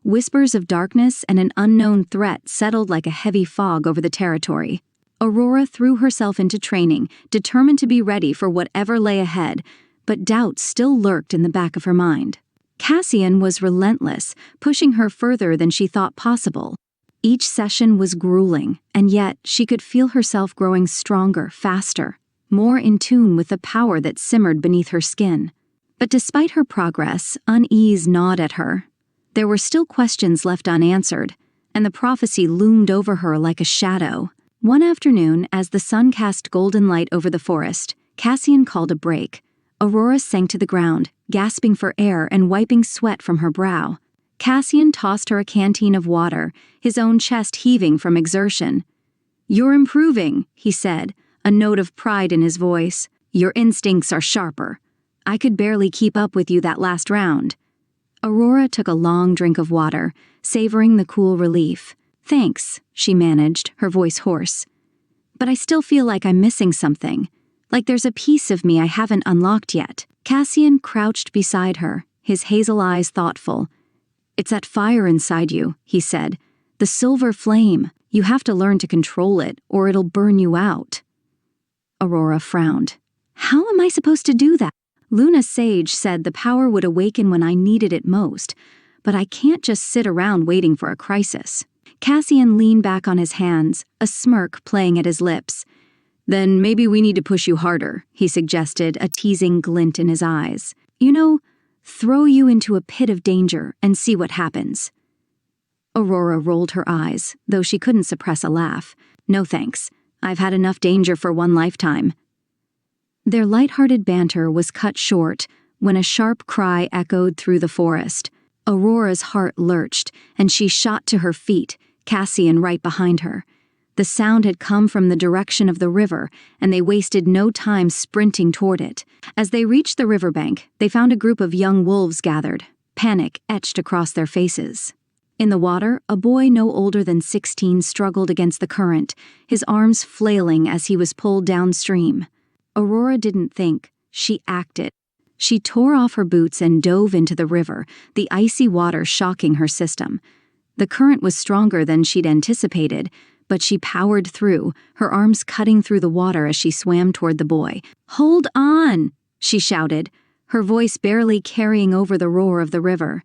Whispers of darkness and an unknown threat settled like a heavy fog over the territory. Aurora threw herself into training, determined to be ready for whatever lay ahead, but doubt still lurked in the back of her mind. Cassian was relentless, pushing her further than she thought possible. Each session was grueling, and yet she could feel herself growing stronger, faster, more in tune with the power that simmered beneath her skin. But despite her progress, unease gnawed at her. There were still questions left unanswered, and the prophecy loomed over her like a shadow. One afternoon, as the sun cast golden light over the forest, Cassian called a break. Aurora sank to the ground, gasping for air and wiping sweat from her brow. Cassian tossed her a canteen of water, his own chest heaving from exertion. "You're improving," he said, a note of pride in his voice. "Your instincts are sharper. I could barely keep up with you that last round." Aurora took a long drink of water, savoring the cool relief. "Thanks," she managed, her voice hoarse. "But I still feel like I'm missing something. Like there's a piece of me I haven't unlocked yet." Cassian crouched beside her, his hazel eyes thoughtful. "It's that fire inside you," he said. "The silver flame. You have to learn to control it, or it'll burn you out." Aurora frowned. "How am I supposed to do that? Luna Sage said the power would awaken when I needed it most, but I can't just sit around waiting for a crisis." Cassian leaned back on his hands, a smirk playing at his lips. "Then maybe we need to push you harder," he suggested, a teasing glint in his eyes. "You know, throw you into a pit of danger and see what happens." Aurora rolled her eyes, though she couldn't suppress a laugh. "No thanks. I've had enough danger for one lifetime." Their light-hearted banter was cut short when a sharp cry echoed through the forest. Aurora's heart lurched, and she shot to her feet, Cassian right behind her. The sound had come from the direction of the river, and they wasted no time sprinting toward it. As they reached the riverbank, they found a group of young wolves gathered, panic etched across their faces. In the water, a boy no older than 16 struggled against the current, his arms flailing as he was pulled downstream. Aurora didn't think, she acted. She tore off her boots and dove into the river, the icy water shocking her system. The current was stronger than she'd anticipated, but she powered through, her arms cutting through the water as she swam toward the boy. "Hold on!" she shouted, her voice barely carrying over the roar of the river.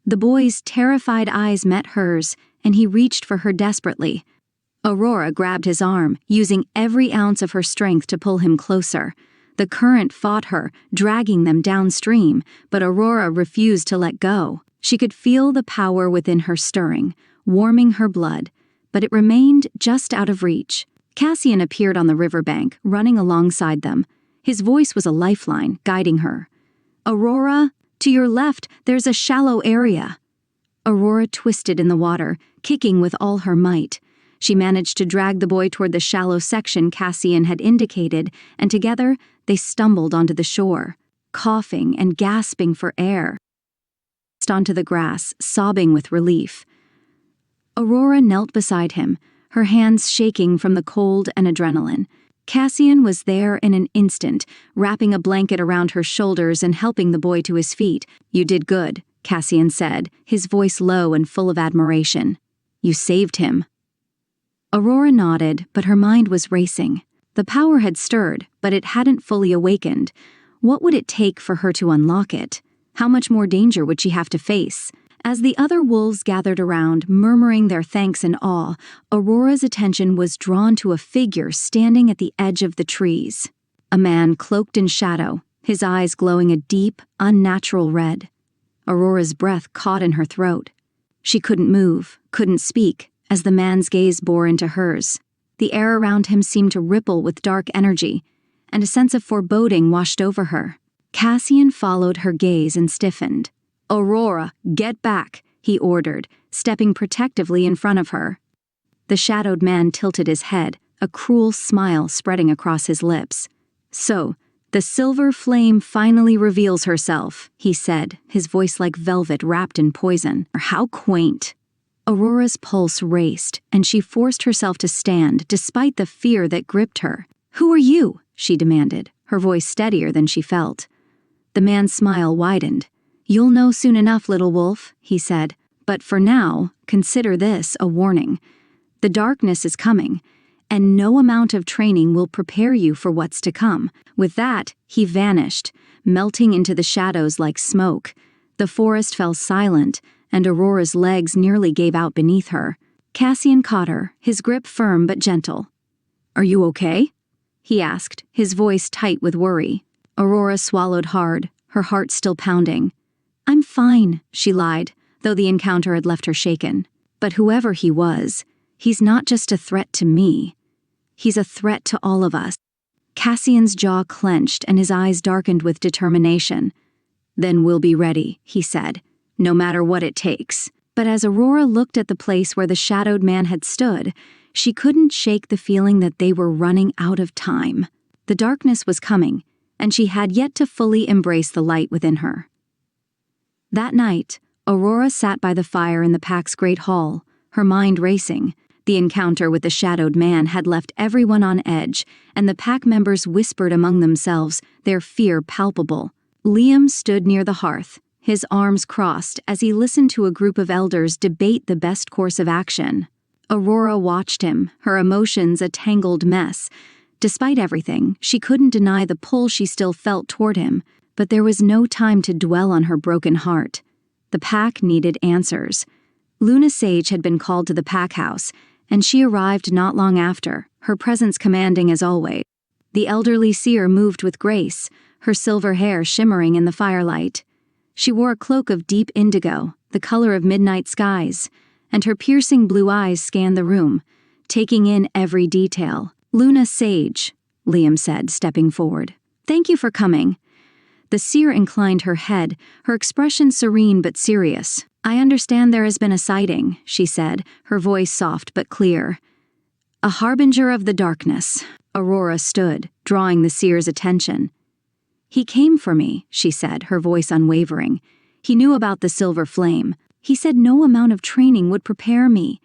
The boy's terrified eyes met hers, and he reached for her desperately. Aurora grabbed his arm, using every ounce of her strength to pull him closer. The current fought her, dragging them downstream, but Aurora refused to let go. She could feel the power within her stirring, warming her blood, but it remained just out of reach. Cassian appeared on the riverbank, running alongside them. His voice was a lifeline, guiding her. "Aurora, to your left, there's a shallow area." Aurora twisted in the water, kicking with all her might. She managed to drag the boy toward the shallow section Cassian had indicated, and together they stumbled onto the shore, coughing and gasping for air. Onto the grass, sobbing with relief. Aurora knelt beside him, her hands shaking from the cold and adrenaline. Cassian was there in an instant, wrapping a blanket around her shoulders and helping the boy to his feet. "You did good," Cassian said, his voice low and full of admiration. "You saved him." Aurora nodded, but her mind was racing. The power had stirred, but it hadn't fully awakened. What would it take for her to unlock it? How much more danger would she have to face? As the other wolves gathered around, murmuring their thanks and awe, Aurora's attention was drawn to a figure standing at the edge of the trees. A man cloaked in shadow, his eyes glowing a deep, unnatural red. Aurora's breath caught in her throat. She couldn't move, couldn't speak, as the man's gaze bore into hers. The air around him seemed to ripple with dark energy, and a sense of foreboding washed over her. Cassian followed her gaze and stiffened. "Aurora, get back," he ordered, stepping protectively in front of her. The shadowed man tilted his head, a cruel smile spreading across his lips. "So, the silver flame finally reveals herself," he said, his voice like velvet wrapped in poison. "How quaint." Aurora's pulse raced, and she forced herself to stand despite the fear that gripped her. "Who are you?" she demanded, her voice steadier than she felt. The man's smile widened. "You'll know soon enough, little wolf," he said, "but for now, consider this a warning. The darkness is coming, and no amount of training will prepare you for what's to come." With that, he vanished, melting into the shadows like smoke. The forest fell silent, and Aurora's legs nearly gave out beneath her. Cassian caught her, his grip firm but gentle. "Are you okay?" he asked, his voice tight with worry. Aurora swallowed hard, her heart still pounding. "I'm fine," she lied, though the encounter had left her shaken. "But whoever he was, he's not just a threat to me. He's a threat to all of us." Cassian's jaw clenched and his eyes darkened with determination. "Then we'll be ready," he said, "no matter what it takes." But as Aurora looked at the place where the shadowed man had stood, she couldn't shake the feeling that they were running out of time. The darkness was coming, and she had yet to fully embrace the light within her. That night, Aurora sat by the fire in the pack's great hall, her mind racing. The encounter with the shadowed man had left everyone on edge, and the pack members whispered among themselves, their fear palpable. Liam stood near the hearth, his arms crossed as he listened to a group of elders debate the best course of action. Aurora watched him, her emotions a tangled mess. Despite everything, she couldn't deny the pull she still felt toward him, but there was no time to dwell on her broken heart. The pack needed answers. Luna Sage had been called to the pack house, and she arrived not long after, her presence commanding as always. The elderly seer moved with grace, her silver hair shimmering in the firelight. She wore a cloak of deep indigo, the color of midnight skies, and her piercing blue eyes scanned the room, taking in every detail. "Luna Sage," Liam said, stepping forward. "Thank you for coming." The seer inclined her head, her expression serene but serious. "I understand there has been a sighting," she said, her voice soft but clear. A harbinger of the darkness. Aurora stood, drawing the seer's attention. He came for me, she said, her voice unwavering. He knew about the silver flame. He said no amount of training would prepare me.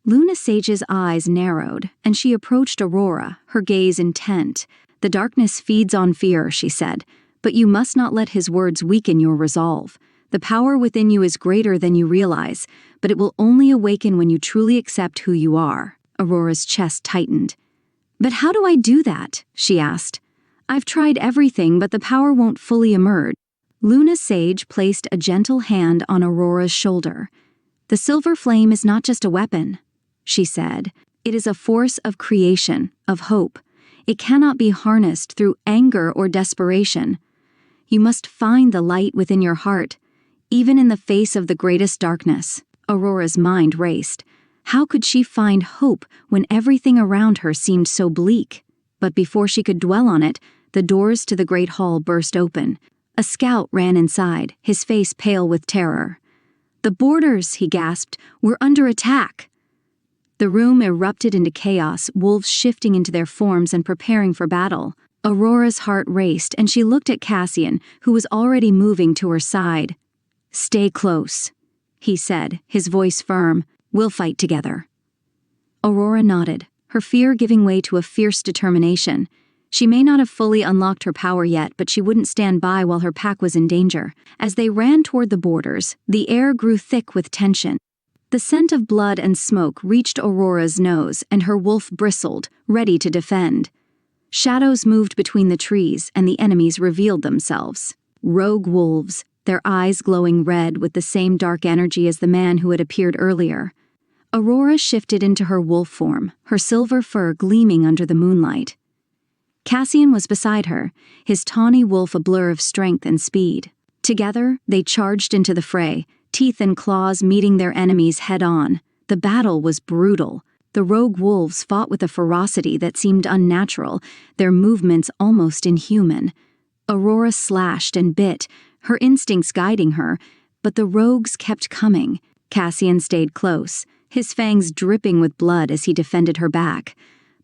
Luna Sage's eyes narrowed, and she approached Aurora, her gaze intent. The darkness feeds on fear, she said, but you must not let his words weaken your resolve. The power within you is greater than you realize, but it will only awaken when you truly accept who you are. Aurora's chest tightened. But how do I do that? She asked. I've tried everything, but the power won't fully emerge. Luna Sage placed a gentle hand on Aurora's shoulder. The silver flame is not just a weapon, she said. It is a force of creation, of hope. It cannot be harnessed through anger or desperation. You must find the light within your heart, even in the face of the greatest darkness. Aurora's mind raced. How could she find hope when everything around her seemed so bleak? But before she could dwell on it, the doors to the great hall burst open. A scout ran inside, his face pale with terror. The boarders, he gasped, were under attack. The room erupted into chaos, wolves shifting into their forms and preparing for battle. Aurora's heart raced, and she looked at Cassian, who was already moving to her side. Stay close, he said, his voice firm. We'll fight together. Aurora nodded, her fear giving way to a fierce determination. She may not have fully unlocked her power yet, but she wouldn't stand by while her pack was in danger. As they ran toward the borders, the air grew thick with tension. The scent of blood and smoke reached Aurora's nose, and her wolf bristled, ready to defend. Shadows moved between the trees, and the enemies revealed themselves. Rogue wolves, their eyes glowing red with the same dark energy as the man who had appeared earlier. Aurora shifted into her wolf form, her silver fur gleaming under the moonlight. Cassian was beside her, his tawny wolf a blur of strength and speed. Together, they charged into the fray, teeth and claws meeting their enemies head-on. The battle was brutal. The rogue wolves fought with a ferocity that seemed unnatural, their movements almost inhuman. Aurora slashed and bit, her instincts guiding her, but the rogues kept coming. Cassian stayed close, his fangs dripping with blood as he defended her back.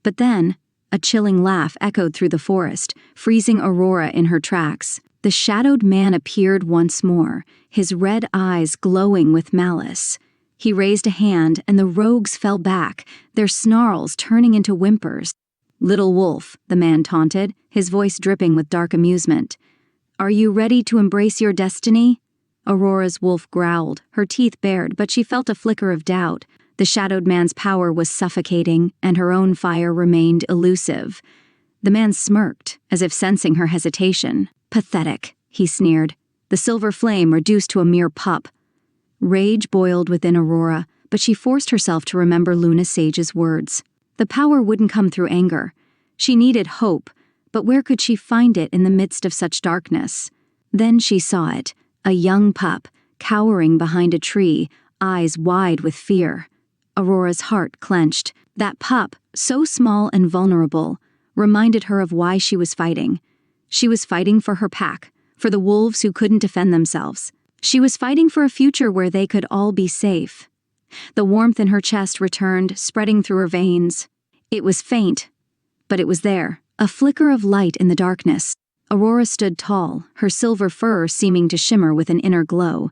But then, a chilling laugh echoed through the forest, freezing Aurora in her tracks. The shadowed man appeared once more, his red eyes glowing with malice. He raised a hand, and the rogues fell back, their snarls turning into whimpers. "Little wolf," the man taunted, his voice dripping with dark amusement. "Are you ready to embrace your destiny?" Aurora's wolf growled, her teeth bared, but she felt a flicker of doubt. The shadowed man's power was suffocating, and her own fire remained elusive. The man smirked, as if sensing her hesitation. "Pathetic," he sneered, the silver flame reduced to a mere pup. Rage boiled within Aurora, but she forced herself to remember Luna Sage's words. The power wouldn't come through anger. She needed hope, but where could she find it in the midst of such darkness? Then she saw it, a young pup, cowering behind a tree, eyes wide with fear. Aurora's heart clenched. That pup, so small and vulnerable, reminded her of why she was fighting. She was fighting for her pack, for the wolves who couldn't defend themselves. She was fighting for a future where they could all be safe. The warmth in her chest returned, spreading through her veins. It was faint, but it was there, a flicker of light in the darkness. Aurora stood tall, her silver fur seeming to shimmer with an inner glow.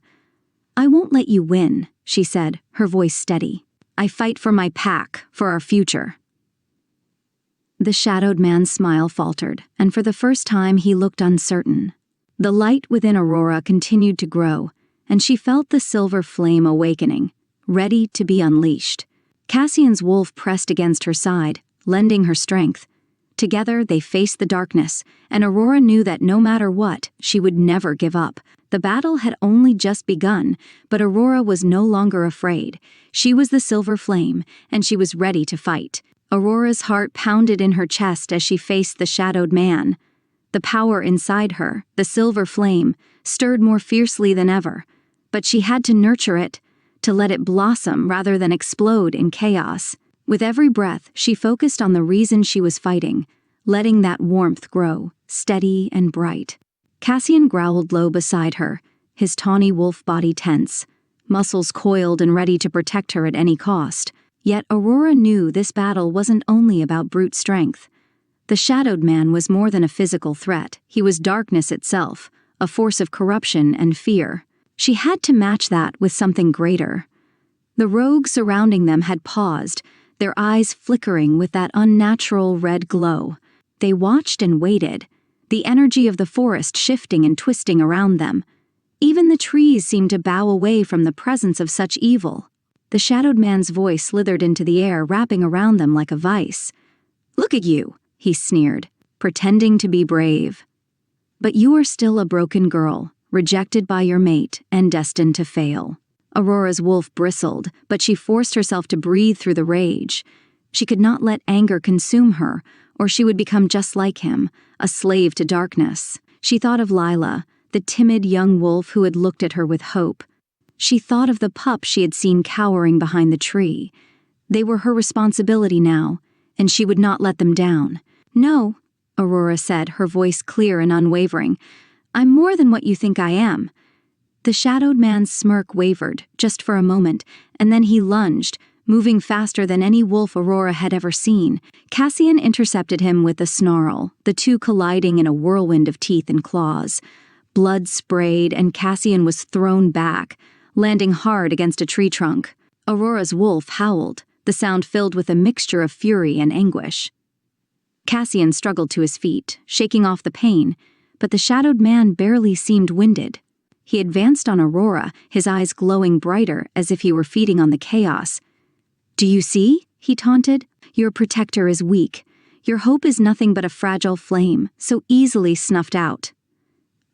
"I won't let you win," she said, her voice steady. "I fight for my pack, for our future." The shadowed man's smile faltered, and for the first time he looked uncertain. The light within Aurora continued to grow, and she felt the silver flame awakening, ready to be unleashed. Cassian's wolf pressed against her side, lending her strength. Together they faced the darkness, and Aurora knew that no matter what, she would never give up. The battle had only just begun, but Aurora was no longer afraid. She was the silver flame, and she was ready to fight. Aurora's heart pounded in her chest as she faced the shadowed man. The power inside her, the silver flame, stirred more fiercely than ever, but she had to nurture it, to let it blossom rather than explode in chaos. With every breath, she focused on the reason she was fighting, letting that warmth grow, steady and bright. Cassian growled low beside her, his tawny wolf body tense, muscles coiled and ready to protect her at any cost. Yet Aurora knew this battle wasn't only about brute strength. The shadowed man was more than a physical threat. He was darkness itself, a force of corruption and fear. She had to match that with something greater. The rogues surrounding them had paused, their eyes flickering with that unnatural red glow. They watched and waited, the energy of the forest shifting and twisting around them. Even the trees seemed to bow away from the presence of such evil. The shadowed man's voice slithered into the air, wrapping around them like a vice. "Look at you," he sneered, "pretending to be brave. But you are still a broken girl, rejected by your mate and destined to fail." Aurora's wolf bristled, but she forced herself to breathe through the rage. She could not let anger consume her, or she would become just like him, a slave to darkness. She thought of Lila, the timid young wolf who had looked at her with hope. She thought of the pup she had seen cowering behind the tree. They were her responsibility now, and she would not let them down. "No," Aurora said, her voice clear and unwavering. "I'm more than what you think I am." The shadowed man's smirk wavered, just for a moment, and then he lunged, moving faster than any wolf Aurora had ever seen. Cassian intercepted him with a snarl, the two colliding in a whirlwind of teeth and claws. Blood sprayed, and Cassian was thrown back, landing hard against a tree trunk. Aurora's wolf howled, the sound filled with a mixture of fury and anguish. Cassian struggled to his feet, shaking off the pain, but the shadowed man barely seemed winded. He advanced on Aurora, his eyes glowing brighter as if he were feeding on the chaos. "Do you see?" he taunted. "Your protector is weak. Your hope is nothing but a fragile flame, so easily snuffed out."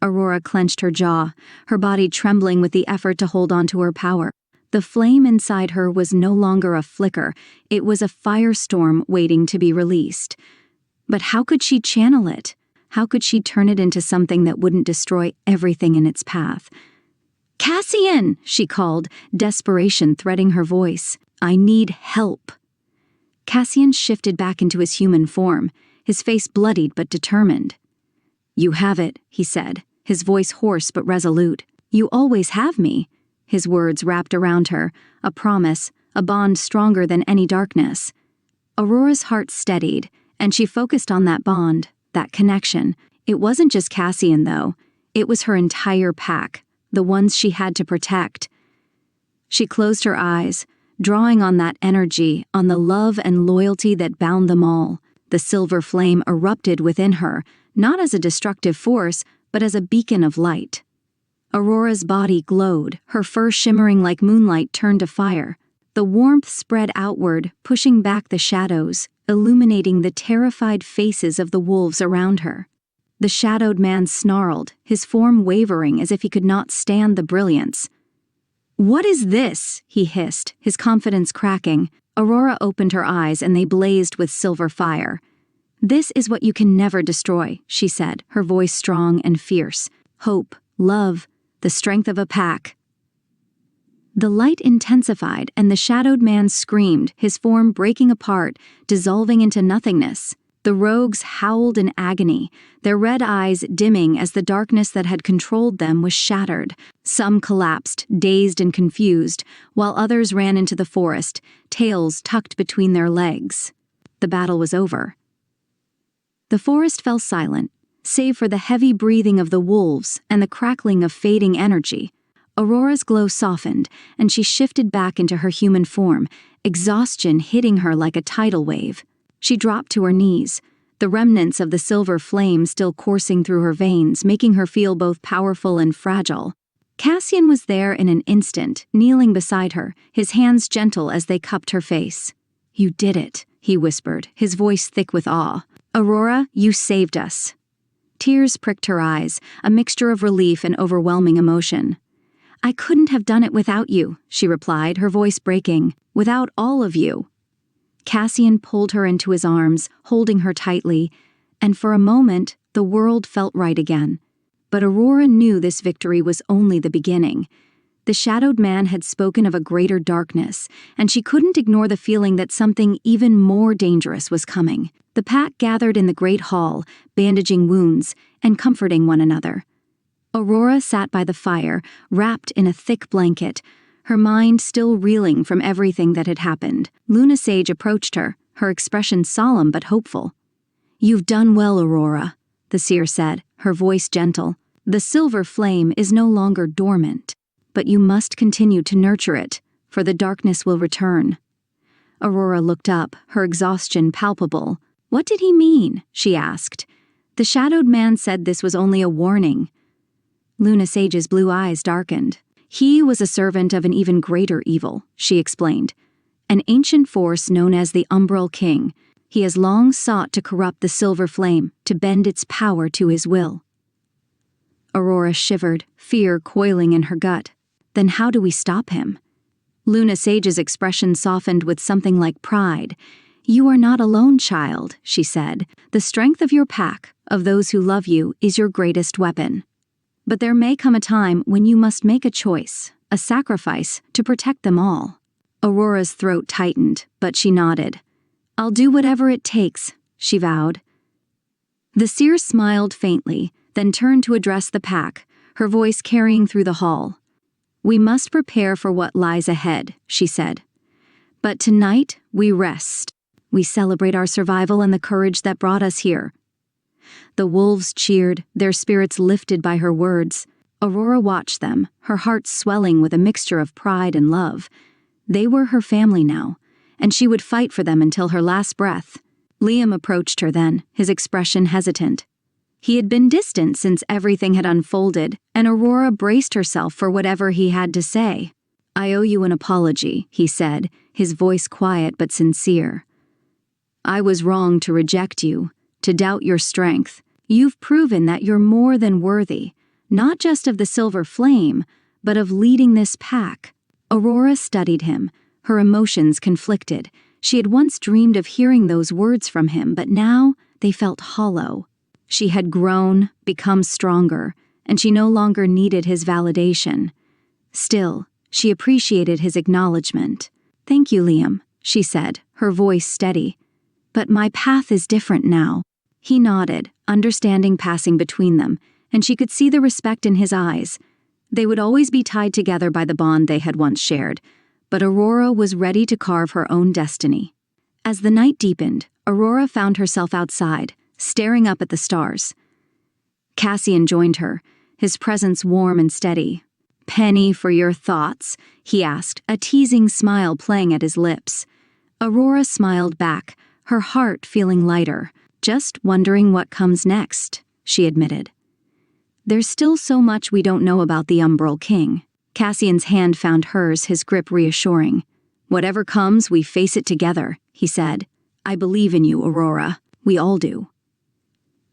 Aurora clenched her jaw, her body trembling with the effort to hold on to her power. The flame inside her was no longer a flicker, it was a firestorm waiting to be released. But how could she channel it? How could she turn it into something that wouldn't destroy everything in its path? "Cassian!" she called, desperation threading her voice. "I need help." Cassian shifted back into his human form, his face bloodied but determined. "You have it," he said, his voice hoarse but resolute. "You always have me." His words wrapped around her, a promise, a bond stronger than any darkness. Aurora's heart steadied, and she focused on that bond, that connection. It wasn't just Cassian, though. It was her entire pack, the ones she had to protect. She closed her eyes, drawing on that energy, on the love and loyalty that bound them all. The silver flame erupted within her, not as a destructive force, but as a beacon of light. Aurora's body glowed, her fur shimmering like moonlight turned to fire. The warmth spread outward, pushing back the shadows, illuminating the terrified faces of the wolves around her. The shadowed man snarled, his form wavering as if he could not stand the brilliance. "What is this?" he hissed, his confidence cracking. Aurora opened her eyes and they blazed with silver fire. "This is what you can never destroy," she said, her voice strong and fierce. "Hope, love, the strength of a pack." The light intensified and the shadowed man screamed, his form breaking apart, dissolving into nothingness. The rogues howled in agony, their red eyes dimming as the darkness that had controlled them was shattered. Some collapsed, dazed and confused, while others ran into the forest, tails tucked between their legs. The battle was over. The forest fell silent, save for the heavy breathing of the wolves and the crackling of fading energy. Aurora's glow softened, and she shifted back into her human form, exhaustion hitting her like a tidal wave. She dropped to her knees, the remnants of the silver flame still coursing through her veins, making her feel both powerful and fragile. Cassian was there in an instant, kneeling beside her, his hands gentle as they cupped her face. "You did it," he whispered, his voice thick with awe. "Aurora, you saved us." Tears pricked her eyes, a mixture of relief and overwhelming emotion. "I couldn't have done it without you," she replied, her voice breaking. "Without all of you." Cassian pulled her into his arms, holding her tightly, and for a moment, the world felt right again. But Aurora knew this victory was only the beginning. The shadowed man had spoken of a greater darkness, and she couldn't ignore the feeling that something even more dangerous was coming. The pack gathered in the great hall, bandaging wounds and comforting one another. Aurora sat by the fire, wrapped in a thick blanket, her mind still reeling from everything that had happened. Luna Sage approached her, her expression solemn but hopeful. "You've done well, Aurora," the seer said, her voice gentle. "The silver flame is no longer dormant, but you must continue to nurture it, for the darkness will return." Aurora looked up, her exhaustion palpable. "What did he mean?" she asked. "The shadowed man said this was only a warning." Luna Sage's blue eyes darkened. "He was a servant of an even greater evil," she explained. "An ancient force known as the Umbral King. He has long sought to corrupt the silver flame, to bend its power to his will." Aurora shivered, fear coiling in her gut. "Then how do we stop him?" Luna Sage's expression softened with something like pride. "You are not alone, child," she said. "The strength of your pack, of those who love you, is your greatest weapon. But there may come a time when you must make a choice, a sacrifice, to protect them all." Aurora's throat tightened, but she nodded. "I'll do whatever it takes," she vowed. The seer smiled faintly, then turned to address the pack, her voice carrying through the hall. "We must prepare for what lies ahead," she said. "But tonight, we rest. We celebrate our survival and the courage that brought us here." The wolves cheered, their spirits lifted by her words. Aurora watched them, her heart swelling with a mixture of pride and love. They were her family now, and she would fight for them until her last breath. Liam approached her then, his expression hesitant. He had been distant since everything had unfolded, and Aurora braced herself for whatever he had to say. "I owe you an apology," he said, his voice quiet but sincere. "I was wrong to reject you, to doubt your strength. You've proven that you're more than worthy, not just of the silver flame, but of leading this pack." Aurora studied him, her emotions conflicted. She had once dreamed of hearing those words from him, but now they felt hollow. She had grown, become stronger, and she no longer needed his validation. Still, she appreciated his acknowledgement. "Thank you, Liam," she said, her voice steady. "But my path is different now." He nodded, understanding passing between them, and she could see the respect in his eyes. They would always be tied together by the bond they had once shared, but Aurora was ready to carve her own destiny. As the night deepened, Aurora found herself outside, staring up at the stars. Cassian joined her, his presence warm and steady. "Penny for your thoughts?" he asked, a teasing smile playing at his lips. Aurora smiled back, her heart feeling lighter. "Just wondering what comes next," she admitted. "There's still so much we don't know about the Umbral King." Cassian's hand found hers, his grip reassuring. "Whatever comes, we face it together," he said. "I believe in you, Aurora. We all do."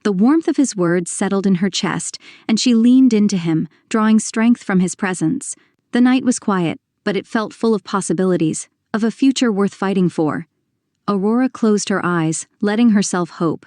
The warmth of his words settled in her chest, and she leaned into him, drawing strength from his presence. The night was quiet, but it felt full of possibilities, of a future worth fighting for. Aurora closed her eyes, letting herself hope.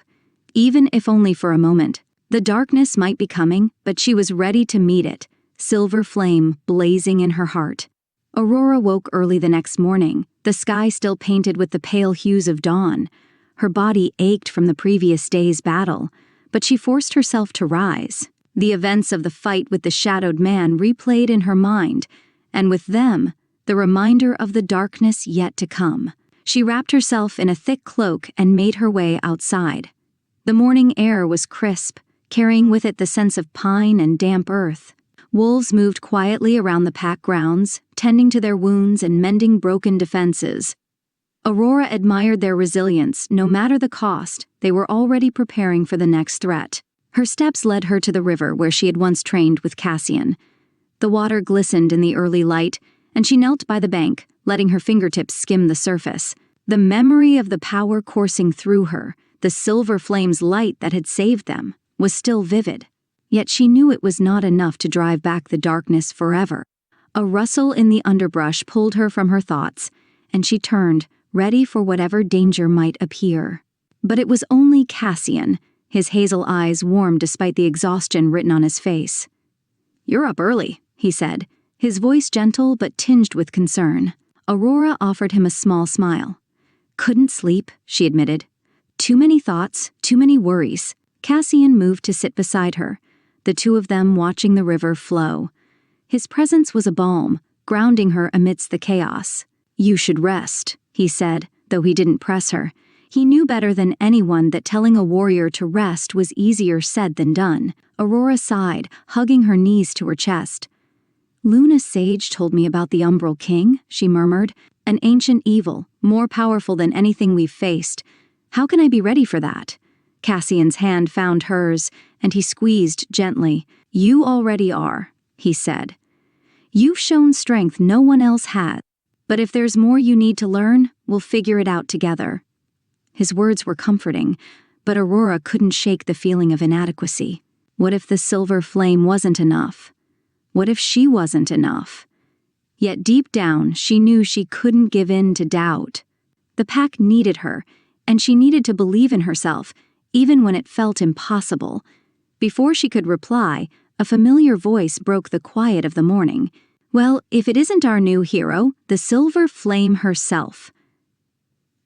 Even if only for a moment. The darkness might be coming, but she was ready to meet it, silver flame blazing in her heart. Aurora woke early the next morning, the sky still painted with the pale hues of dawn. Her body ached from the previous day's battle, but she forced herself to rise. The events of the fight with the shadowed man replayed in her mind, and with them, the reminder of the darkness yet to come. She wrapped herself in a thick cloak and made her way outside. The morning air was crisp, carrying with it the sense of pine and damp earth. Wolves moved quietly around the pack grounds, tending to their wounds and mending broken defenses. Aurora admired their resilience. No matter the cost, they were already preparing for the next threat. Her steps led her to the river where she had once trained with Cassian. The water glistened in the early light, and she knelt by the bank, letting her fingertips skim the surface. The memory of the power coursing through her, the silver flame's light that had saved them, was still vivid. Yet she knew it was not enough to drive back the darkness forever. A rustle in the underbrush pulled her from her thoughts, and she turned, ready for whatever danger might appear. But it was only Cassian, his hazel eyes warm despite the exhaustion written on his face. "You're up early," he said, his voice gentle but tinged with concern. Aurora offered him a small smile. "Couldn't sleep," she admitted. "Too many thoughts, too many worries." Cassian moved to sit beside her, the two of them watching the river flow. His presence was a balm, grounding her amidst the chaos. "You should rest," he said, though he didn't press her. He knew better than anyone that telling a warrior to rest was easier said than done. Aurora sighed, hugging her knees to her chest. "Luna Sage told me about the Umbral King," she murmured. "An ancient evil, more powerful than anything we've faced. How can I be ready for that?" Cassian's hand found hers, and he squeezed gently. "You already are," he said. "You've shown strength no one else has. But if there's more you need to learn, we'll figure it out together." His words were comforting, but Aurora couldn't shake the feeling of inadequacy. What if the silver flame wasn't enough? What if she wasn't enough? Yet deep down, she knew she couldn't give in to doubt. The pack needed her, and she needed to believe in herself, even when it felt impossible. Before she could reply, a familiar voice broke the quiet of the morning. "Well, if it isn't our new hero, the Silver Flame herself."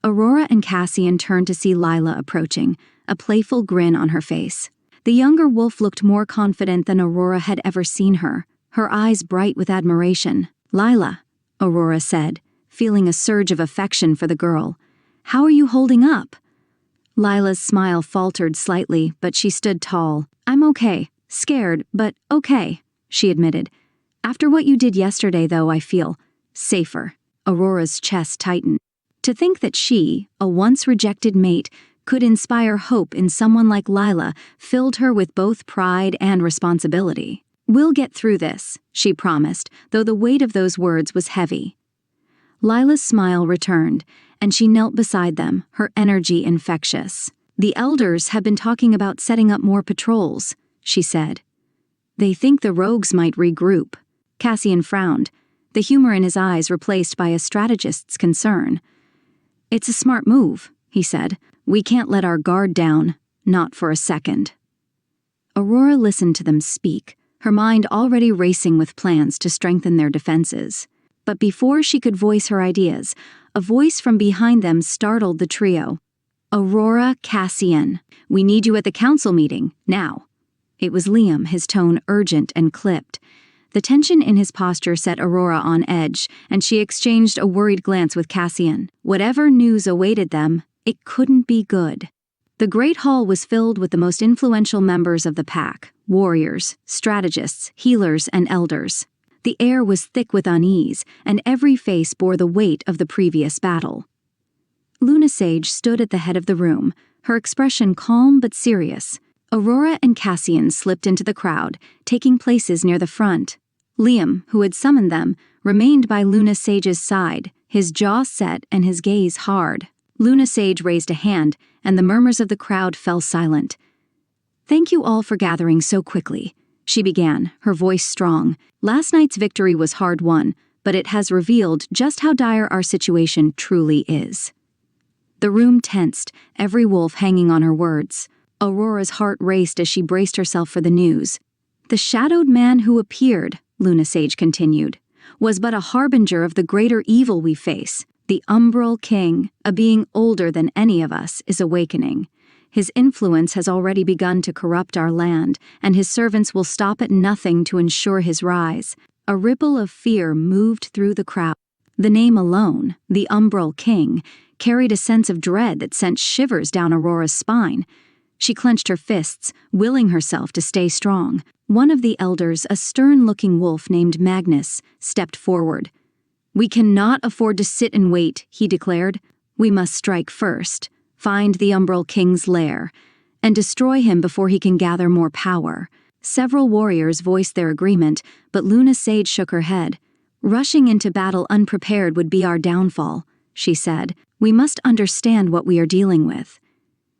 Aurora and Cassian turned to see Lila approaching, a playful grin on her face. The younger wolf looked more confident than Aurora had ever seen her, her eyes bright with admiration. "Lila," Aurora said, feeling a surge of affection for the girl. "How are you holding up?" Lila's smile faltered slightly, but she stood tall. "I'm okay. Scared, but okay," she admitted. "After what you did yesterday, though, I feel safer." Aurora's chest tightened. To think that she, a once-rejected mate, could inspire hope in someone like Lila filled her with both pride and responsibility. "We'll get through this," she promised, though the weight of those words was heavy. Lila's smile returned, and she knelt beside them, her energy infectious. "The elders have been talking about setting up more patrols," she said. "They think the rogues might regroup." Cassian frowned, the humor in his eyes replaced by a strategist's concern. "It's a smart move," he said. "We can't let our guard down, not for a second." Aurora listened to them speak, her mind already racing with plans to strengthen their defenses. But before she could voice her ideas, a voice from behind them startled the trio. "Aurora, Cassian, we need you at the council meeting, now." It was Liam, his tone urgent and clipped. The tension in his posture set Aurora on edge, and she exchanged a worried glance with Cassian. Whatever news awaited them, it couldn't be good. The Great Hall was filled with the most influential members of the pack, warriors, strategists, healers, and elders. The air was thick with unease, and every face bore the weight of the previous battle. Luna Sage stood at the head of the room, her expression calm but serious. Aurora and Cassian slipped into the crowd, taking places near the front. Liam, who had summoned them, remained by Luna Sage's side, his jaw set and his gaze hard. Luna Sage raised a hand, and the murmurs of the crowd fell silent. "Thank you all for gathering so quickly," she began, her voice strong. "Last night's victory was hard-won, but it has revealed just how dire our situation truly is." The room tensed, every wolf hanging on her words. Aurora's heart raced as she braced herself for the news. "The shadowed man who appeared," Luna Sage continued, "was but a harbinger of the greater evil we face. The Umbral King, a being older than any of us, is awakening. His influence has already begun to corrupt our land, and his servants will stop at nothing to ensure his rise." A ripple of fear moved through the crowd. The name alone, the Umbral King, carried a sense of dread that sent shivers down Aurora's spine. She clenched her fists, willing herself to stay strong. One of the elders, a stern-looking wolf named Magnus, stepped forward. "We cannot afford to sit and wait," he declared. "We must strike first, find the Umbral King's lair, and destroy him before he can gather more power." Several warriors voiced their agreement, but Luna Sage shook her head. "Rushing into battle unprepared would be our downfall," she said. "We must understand what we are dealing with.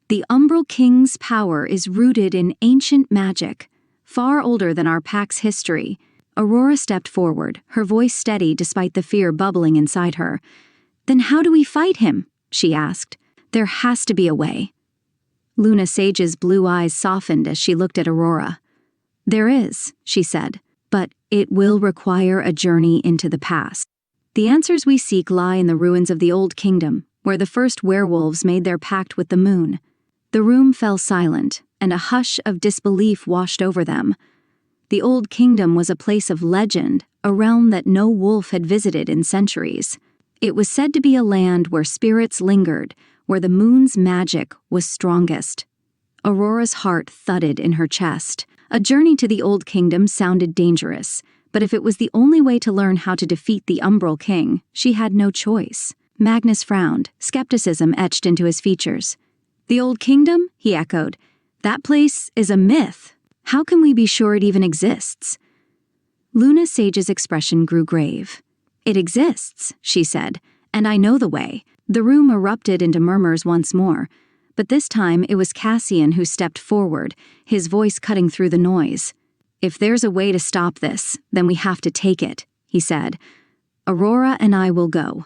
The Umbral King's power is rooted in ancient magic, far older than our pack's history." Aurora stepped forward, her voice steady despite the fear bubbling inside her. "Then how do we fight him?" she asked. "There has to be a way." Luna Sage's blue eyes softened as she looked at Aurora. "There is," she said, "but it will require a journey into the past. The answers we seek lie in the ruins of the Old Kingdom, where the first werewolves made their pact with the moon." The room fell silent, and a hush of disbelief washed over them. The Old Kingdom was a place of legend, a realm that no wolf had visited in centuries. It was said to be a land where spirits lingered, where the moon's magic was strongest. Aurora's heart thudded in her chest. A journey to the Old Kingdom sounded dangerous, but if it was the only way to learn how to defeat the Umbral King, she had no choice. Magnus frowned, skepticism etched into his features. "The Old Kingdom?" he echoed. "That place is a myth. How can we be sure it even exists?" Luna Sage's expression grew grave. "It exists," she said, "and I know the way." The room erupted into murmurs once more, but this time it was Cassian who stepped forward, his voice cutting through the noise. "If there's a way to stop this, then we have to take it," he said. "Aurora and I will go.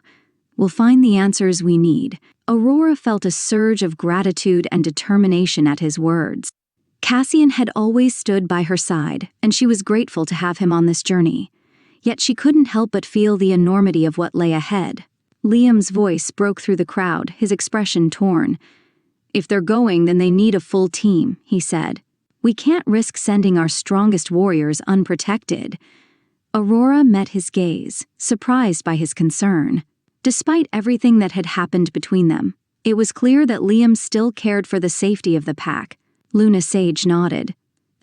We'll find the answers we need." Aurora felt a surge of gratitude and determination at his words. Cassian had always stood by her side, and she was grateful to have him on this journey. Yet she couldn't help but feel the enormity of what lay ahead. Liam's voice broke through the crowd, his expression torn. "If they're going, then they need a full team," he said. "We can't risk sending our strongest warriors unprotected." Aurora met his gaze, surprised by his concern. Despite everything that had happened between them, it was clear that Liam still cared for the safety of the pack. Luna Sage nodded.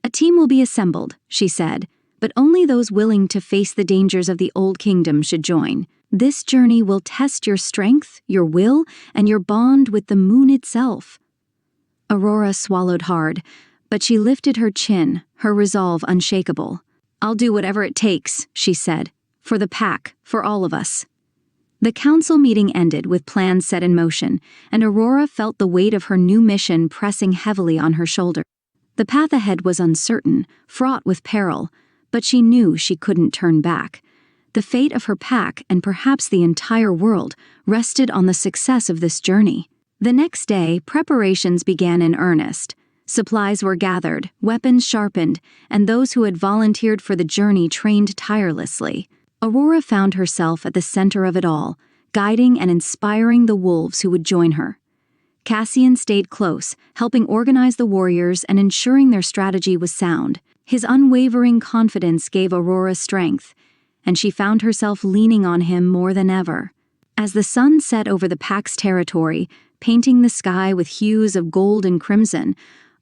"A team will be assembled," she said, "but only those willing to face the dangers of the Old Kingdom should join. This journey will test your strength, your will, and your bond with the moon itself." Aurora swallowed hard, but she lifted her chin, her resolve unshakable. "I'll do whatever it takes," she said. "For the pack, for all of us." The council meeting ended with plans set in motion, and Aurora felt the weight of her new mission pressing heavily on her shoulder. The path ahead was uncertain, fraught with peril, but she knew she couldn't turn back. The fate of her pack, and perhaps the entire world, rested on the success of this journey. The next day, preparations began in earnest. Supplies were gathered, weapons sharpened, and those who had volunteered for the journey trained tirelessly. Aurora found herself at the center of it all, guiding and inspiring the wolves who would join her. Cassian stayed close, helping organize the warriors and ensuring their strategy was sound. His unwavering confidence gave Aurora strength, and she found herself leaning on him more than ever. As the sun set over the pack's territory, painting the sky with hues of gold and crimson,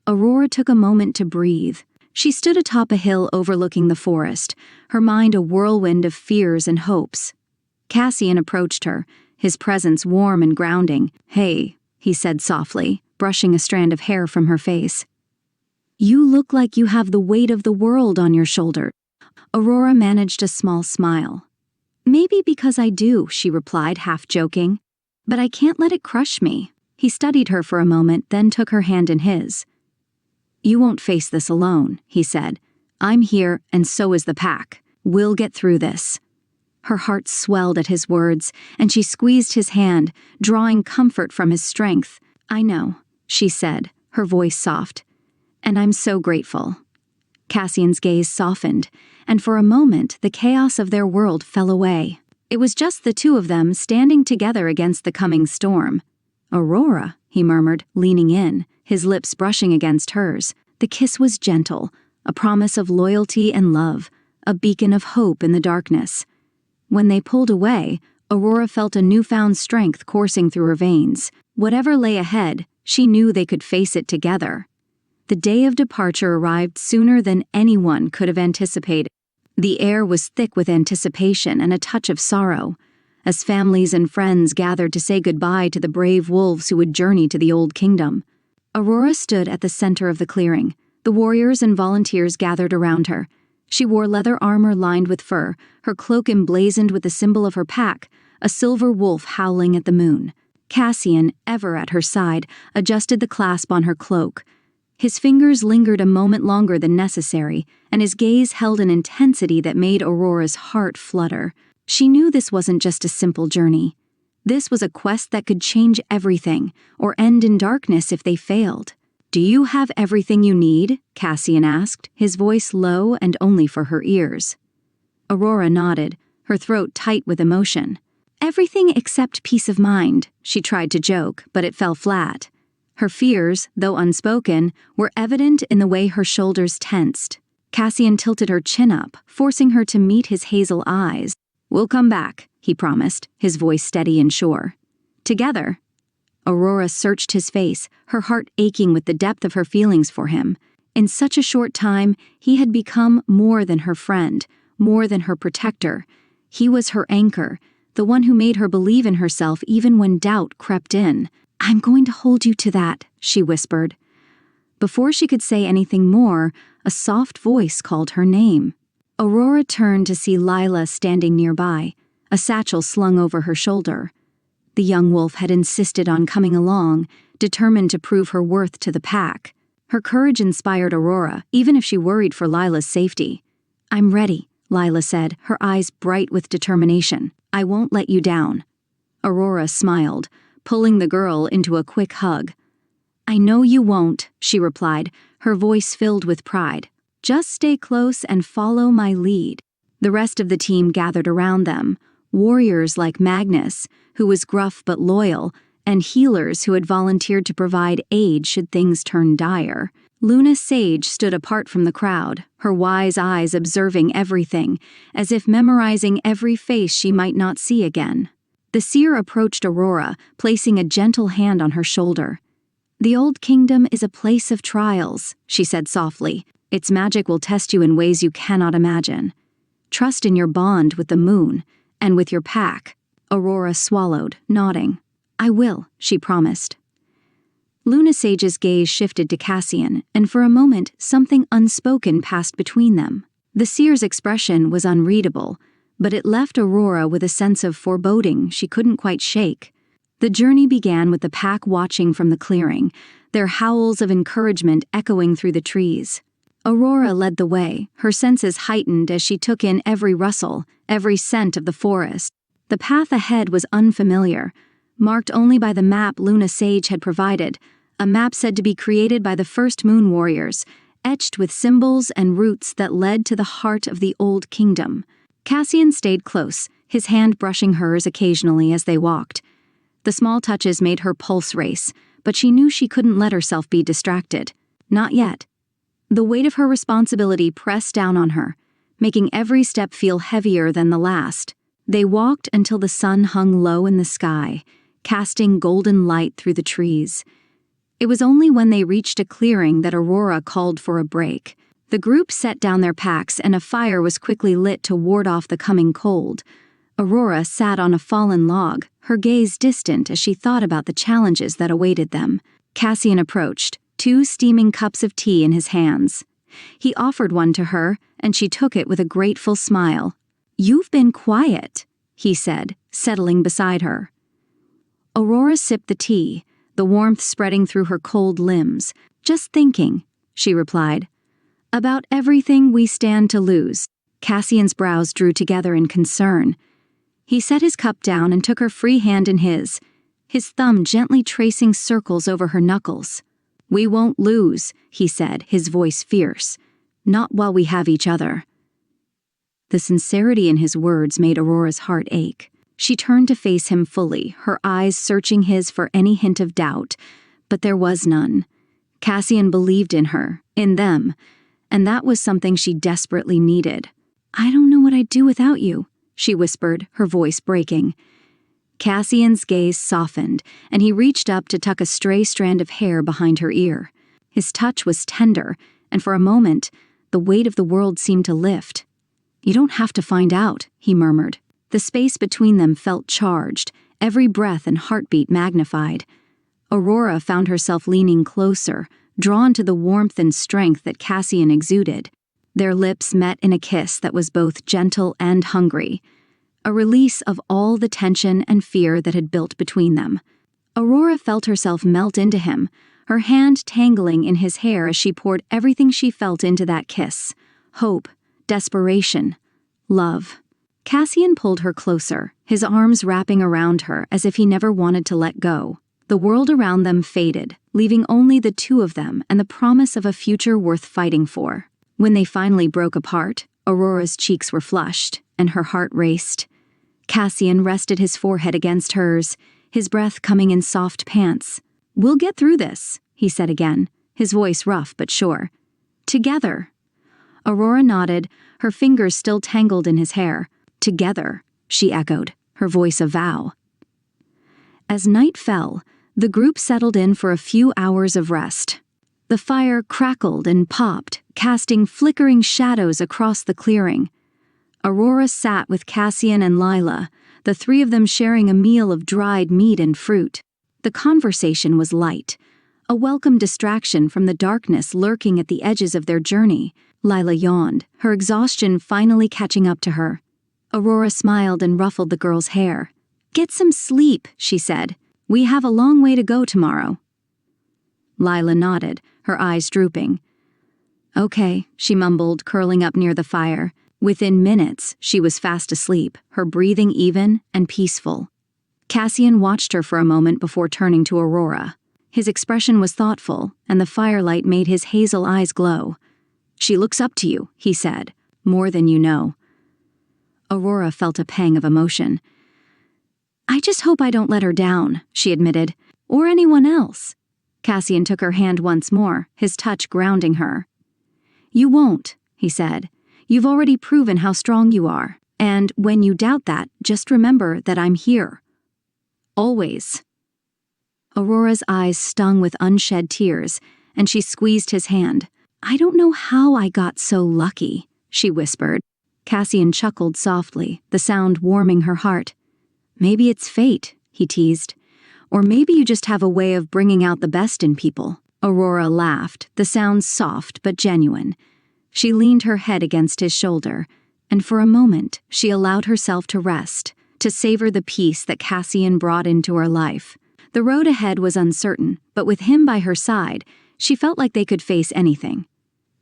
Aurora took a moment to breathe. She stood atop a hill overlooking the forest, her mind a whirlwind of fears and hopes. Cassian approached her, his presence warm and grounding. "Hey," he said softly, brushing a strand of hair from her face. "You look like you have the weight of the world on your shoulder." Aurora managed a small smile. "Maybe because I do," she replied, half joking. "But I can't let it crush me." He studied her for a moment, then took her hand in his. "You won't face this alone," he said. "I'm here, and so is the pack. We'll get through this." Her heart swelled at his words, and she squeezed his hand, drawing comfort from his strength. "I know," she said, her voice soft. "And I'm so grateful." Cassian's gaze softened, and for a moment the chaos of their world fell away. It was just the two of them standing together against the coming storm. "Aurora," he murmured, leaning in, his lips brushing against hers. The kiss was gentle, a promise of loyalty and love, a beacon of hope in the darkness. When they pulled away, Aurora felt a newfound strength coursing through her veins. Whatever lay ahead, she knew they could face it together. The day of departure arrived sooner than anyone could have anticipated. The air was thick with anticipation and a touch of sorrow, as families and friends gathered to say goodbye to the brave wolves who would journey to the Old Kingdom. Aurora stood at the center of the clearing. The warriors and volunteers gathered around her. She wore leather armor lined with fur, her cloak emblazoned with the symbol of her pack, a silver wolf howling at the moon. Cassian, ever at her side, adjusted the clasp on her cloak. His fingers lingered a moment longer than necessary, and his gaze held an intensity that made Aurora's heart flutter. She knew this wasn't just a simple journey. This was a quest that could change everything, or end in darkness if they failed. "Do you have everything you need?" Cassian asked, his voice low and only for her ears. Aurora nodded, her throat tight with emotion. "Everything except peace of mind," she tried to joke, but it fell flat. Her fears, though unspoken, were evident in the way her shoulders tensed. Cassian tilted her chin up, forcing her to meet his hazel eyes. "We'll come back," he promised, his voice steady and sure. "Together?" Aurora searched his face, her heart aching with the depth of her feelings for him. In such a short time, he had become more than her friend, more than her protector. He was her anchor, the one who made her believe in herself even when doubt crept in. "I'm going to hold you to that," she whispered. Before she could say anything more, a soft voice called her name. Aurora turned to see Lila standing nearby, a satchel slung over her shoulder. The young wolf had insisted on coming along, determined to prove her worth to the pack. Her courage inspired Aurora, even if she worried for Lila's safety. "I'm ready," Lila said, her eyes bright with determination. "I won't let you down." Aurora smiled, pulling the girl into a quick hug. "I know you won't," she replied, her voice filled with pride. "Just stay close and follow my lead." The rest of the team gathered around them, warriors like Magnus, who was gruff but loyal, and healers who had volunteered to provide aid should things turn dire. Luna Sage stood apart from the crowd, her wise eyes observing everything, as if memorizing every face she might not see again. The seer approached Aurora, placing a gentle hand on her shoulder. "The Old Kingdom is a place of trials," she said softly. "Its magic will test you in ways you cannot imagine. Trust in your bond with the moon, and with your pack." Aurora swallowed, nodding. "I will," she promised. Luna Sage's gaze shifted to Cassian, and for a moment something unspoken passed between them. The seer's expression was unreadable, but it left Aurora with a sense of foreboding she couldn't quite shake. The journey began with the pack watching from the clearing, their howls of encouragement echoing through the trees. Aurora led the way, her senses heightened as she took in every rustle, every scent of the forest. The path ahead was unfamiliar, marked only by the map Luna Sage had provided, a map said to be created by the first Moon Warriors, etched with symbols and routes that led to the heart of the Old Kingdom. Cassian stayed close, his hand brushing hers occasionally as they walked. The small touches made her pulse race, but she knew she couldn't let herself be distracted. Not yet. The weight of her responsibility pressed down on her, making every step feel heavier than the last. They walked until the sun hung low in the sky, casting golden light through the trees. It was only when they reached a clearing that Aurora called for a break. The group set down their packs and a fire was quickly lit to ward off the coming cold. Aurora sat on a fallen log, her gaze distant as she thought about the challenges that awaited them. Cassian approached, 2 steaming cups of tea in his hands. He offered one to her, and she took it with a grateful smile. "You've been quiet," he said, settling beside her. Aurora sipped the tea, the warmth spreading through her cold limbs. "Just thinking," she replied. "About everything we stand to lose." Cassian's brows drew together in concern. He set his cup down and took her free hand in his thumb gently tracing circles over her knuckles. "We won't lose," he said, his voice fierce. "Not while we have each other." The sincerity in his words made Aurora's heart ache. She turned to face him fully, her eyes searching his for any hint of doubt, but there was none. Cassian believed in her, in them, and that was something she desperately needed. "I don't know what I'd do without you," she whispered, her voice breaking. Cassian's gaze softened, and he reached up to tuck a stray strand of hair behind her ear. His touch was tender, and for a moment, the weight of the world seemed to lift. "You don't have to find out," he murmured. The space between them felt charged, every breath and heartbeat magnified. Aurora found herself leaning closer, drawn to the warmth and strength that Cassian exuded. Their lips met in a kiss that was both gentle and hungry, a release of all the tension and fear that had built between them. Aurora felt herself melt into him, her hand tangling in his hair as she poured everything she felt into that kiss. Hope, desperation, love. Cassian pulled her closer, his arms wrapping around her as if he never wanted to let go. The world around them faded, leaving only the two of them and the promise of a future worth fighting for. When they finally broke apart, Aurora's cheeks were flushed, and her heart raced. Cassian rested his forehead against hers, his breath coming in soft pants. "We'll get through this," he said again, his voice rough but sure. "Together." Aurora nodded, her fingers still tangled in his hair. Together, she echoed, her voice a vow. As night fell, the group settled in for a few hours of rest. The fire crackled and popped, casting flickering shadows across the clearing. Aurora sat with Cassian and Lila, the three of them sharing a meal of dried meat and fruit. The conversation was light, a welcome distraction from the darkness lurking at the edges of their journey. Lila yawned, her exhaustion finally catching up to her. Aurora smiled and ruffled the girl's hair. "Get some sleep," she said. "We have a long way to go tomorrow." Lila nodded, her eyes drooping. "Okay," she mumbled, curling up near the fire. Within minutes, she was fast asleep, her breathing even and peaceful. Cassian watched her for a moment before turning to Aurora. His expression was thoughtful, and the firelight made his hazel eyes glow. "She looks up to you," he said, "more than you know." Aurora felt a pang of emotion. "I just hope I don't let her down," she admitted, "or anyone else." Cassian took her hand once more, his touch grounding her. "You won't," he said. "You've already proven how strong you are, and when you doubt that, just remember that I'm here. Always." Aurora's eyes stung with unshed tears, and she squeezed his hand. "I don't know how I got so lucky," she whispered. Cassian chuckled softly, the sound warming her heart. "Maybe it's fate," he teased. "Or maybe you just have a way of bringing out the best in people." Aurora laughed, the sound soft but genuine. She leaned her head against his shoulder, and for a moment she allowed herself to rest, to savor the peace that Cassian brought into her life. The road ahead was uncertain, but with him by her side, she felt like they could face anything.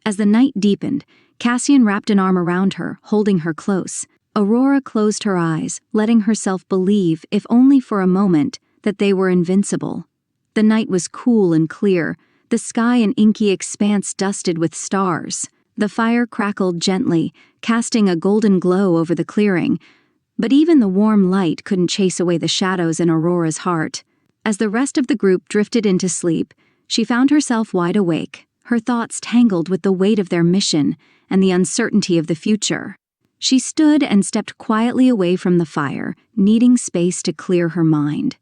As the night deepened, Cassian wrapped an arm around her, holding her close. Aurora closed her eyes, letting herself believe, if only for a moment, that they were invincible. The night was cool and clear, the sky an inky expanse dusted with stars. The fire crackled gently, casting a golden glow over the clearing, but even the warm light couldn't chase away the shadows in Aurora's heart. As the rest of the group drifted into sleep, she found herself wide awake, her thoughts tangled with the weight of their mission and the uncertainty of the future. She stood and stepped quietly away from the fire, needing space to clear her mind.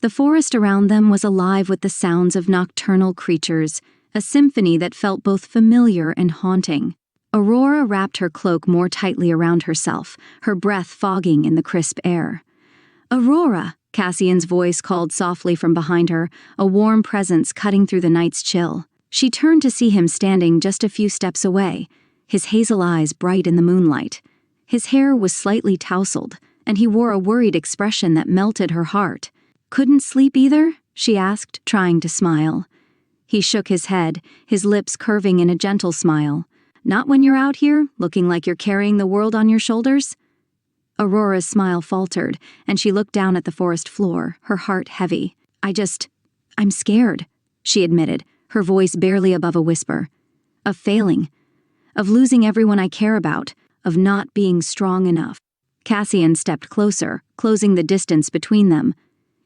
The forest around them was alive with the sounds of nocturnal creatures, a symphony that felt both familiar and haunting. Aurora wrapped her cloak more tightly around herself, her breath fogging in the crisp air. "Aurora!" Cassian's voice called softly from behind her, a warm presence cutting through the night's chill. She turned to see him standing just a few steps away, his hazel eyes bright in the moonlight. His hair was slightly tousled, and he wore a worried expression that melted her heart. "Couldn't sleep either?" she asked, trying to smile. He shook his head, his lips curving in a gentle smile. "Not when you're out here, looking like you're carrying the world on your shoulders?" Aurora's smile faltered, and she looked down at the forest floor, her heart heavy. I'm scared," she admitted, her voice barely above a whisper. "Of failing. Of losing everyone I care about. Of not being strong enough." Cassian stepped closer, closing the distance between them.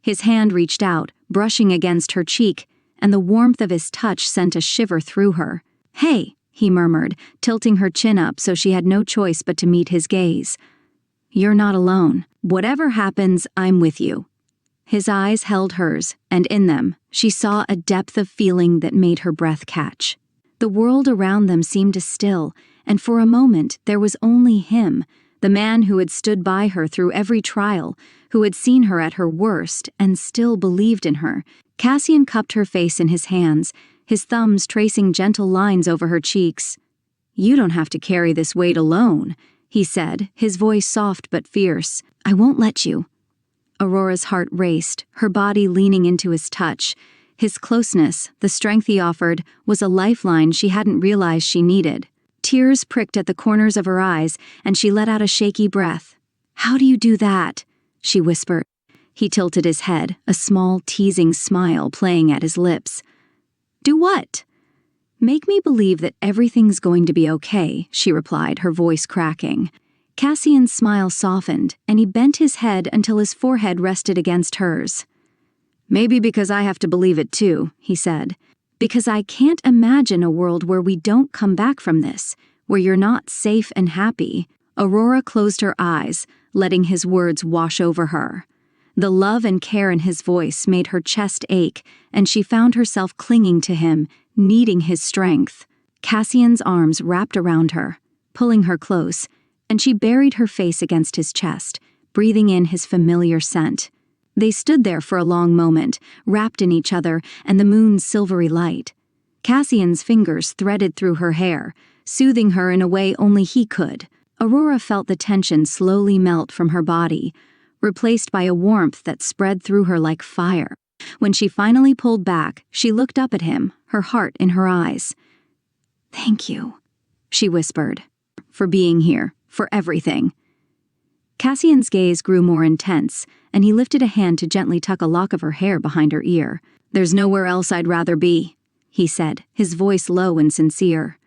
His hand reached out, brushing against her cheek, and the warmth of his touch sent a shiver through her. "Hey," he murmured, tilting her chin up so she had no choice but to meet his gaze. "You're not alone. Whatever happens, I'm with you." His eyes held hers, and in them, she saw a depth of feeling that made her breath catch. The world around them seemed to still, and for a moment there was only him, the man who had stood by her through every trial, who had seen her at her worst and still believed in her. Cassian cupped her face in his hands, his thumbs tracing gentle lines over her cheeks. "You don't have to carry this weight alone," he said, his voice soft but fierce. "I won't let you." Aurora's heart raced, her body leaning into his touch. His closeness, the strength he offered, was a lifeline she hadn't realized she needed. Tears pricked at the corners of her eyes, and she let out a shaky breath. "How do you do that?" she whispered. He tilted his head, a small, teasing smile playing at his lips. "Do what?" "Make me believe that everything's going to be okay," she replied, her voice cracking. Cassian's smile softened, and he bent his head until his forehead rested against hers. "Maybe because I have to believe it too," he said. "Because I can't imagine a world where we don't come back from this, where you're not safe and happy." Aurora closed her eyes, letting his words wash over her. The love and care in his voice made her chest ache, and she found herself clinging to him, needing his strength. Cassian's arms wrapped around her, pulling her close, and she buried her face against his chest, breathing in his familiar scent. They stood there for a long moment, wrapped in each other and the moon's silvery light. Cassian's fingers threaded through her hair, soothing her in a way only he could. Aurora felt the tension slowly melt from her body, replaced by a warmth that spread through her like fire. When she finally pulled back, she looked up at him, her heart in her eyes. "Thank you," she whispered, "for being here, for everything." Cassian's gaze grew more intense, and he lifted a hand to gently tuck a lock of her hair behind her ear. "There's nowhere else I'd rather be," he said, his voice low and sincere.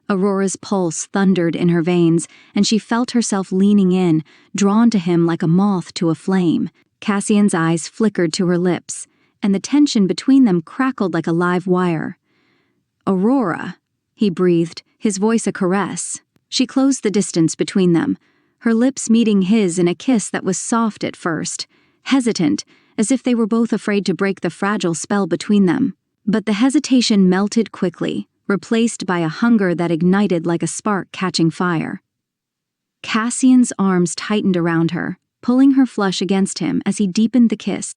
Aurora's pulse thundered in her veins, and she felt herself leaning in, drawn to him like a moth to a flame. Cassian's eyes flickered to her lips, and the tension between them crackled like a live wire. "Aurora," he breathed, his voice a caress. She closed the distance between them, her lips meeting his in a kiss that was soft at first, hesitant, as if they were both afraid to break the fragile spell between them. But the hesitation melted quickly, replaced by a hunger that ignited like a spark catching fire. Cassian's arms tightened around her, pulling her flush against him as he deepened the kiss.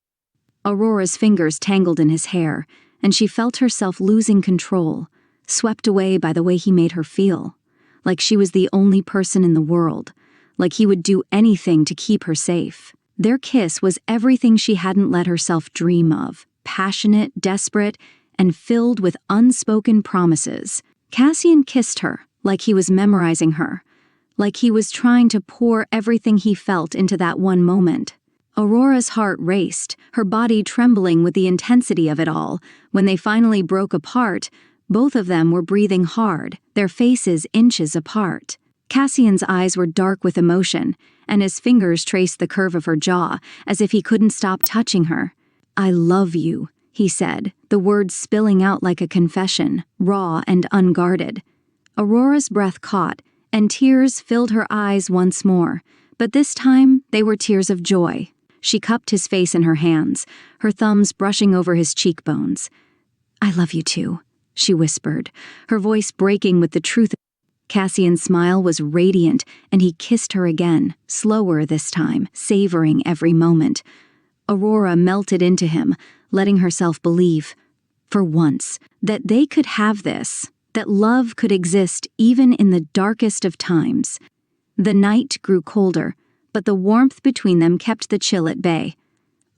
Aurora's fingers tangled in his hair, and she felt herself losing control, swept away by the way he made her feel, like she was the only person in the world, like he would do anything to keep her safe. Their kiss was everything she hadn't let herself dream of, passionate, desperate, and filled with unspoken promises. Cassian kissed her, like he was memorizing her, like he was trying to pour everything he felt into that one moment. Aurora's heart raced, her body trembling with the intensity of it all. When they finally broke apart, both of them were breathing hard, their faces inches apart. Cassian's eyes were dark with emotion, and his fingers traced the curve of her jaw, as if he couldn't stop touching her. "I love you," he said, the words spilling out like a confession, raw and unguarded. Aurora's breath caught, and tears filled her eyes once more, but this time they were tears of joy. She cupped his face in her hands, her thumbs brushing over his cheekbones. "I love you too," she whispered, her voice breaking with the truth. Cassian's smile was radiant, and he kissed her again, slower this time, savoring every moment. Aurora melted into him, letting herself believe, for once, that they could have this, that love could exist even in the darkest of times. The night grew colder, but the warmth between them kept the chill at bay.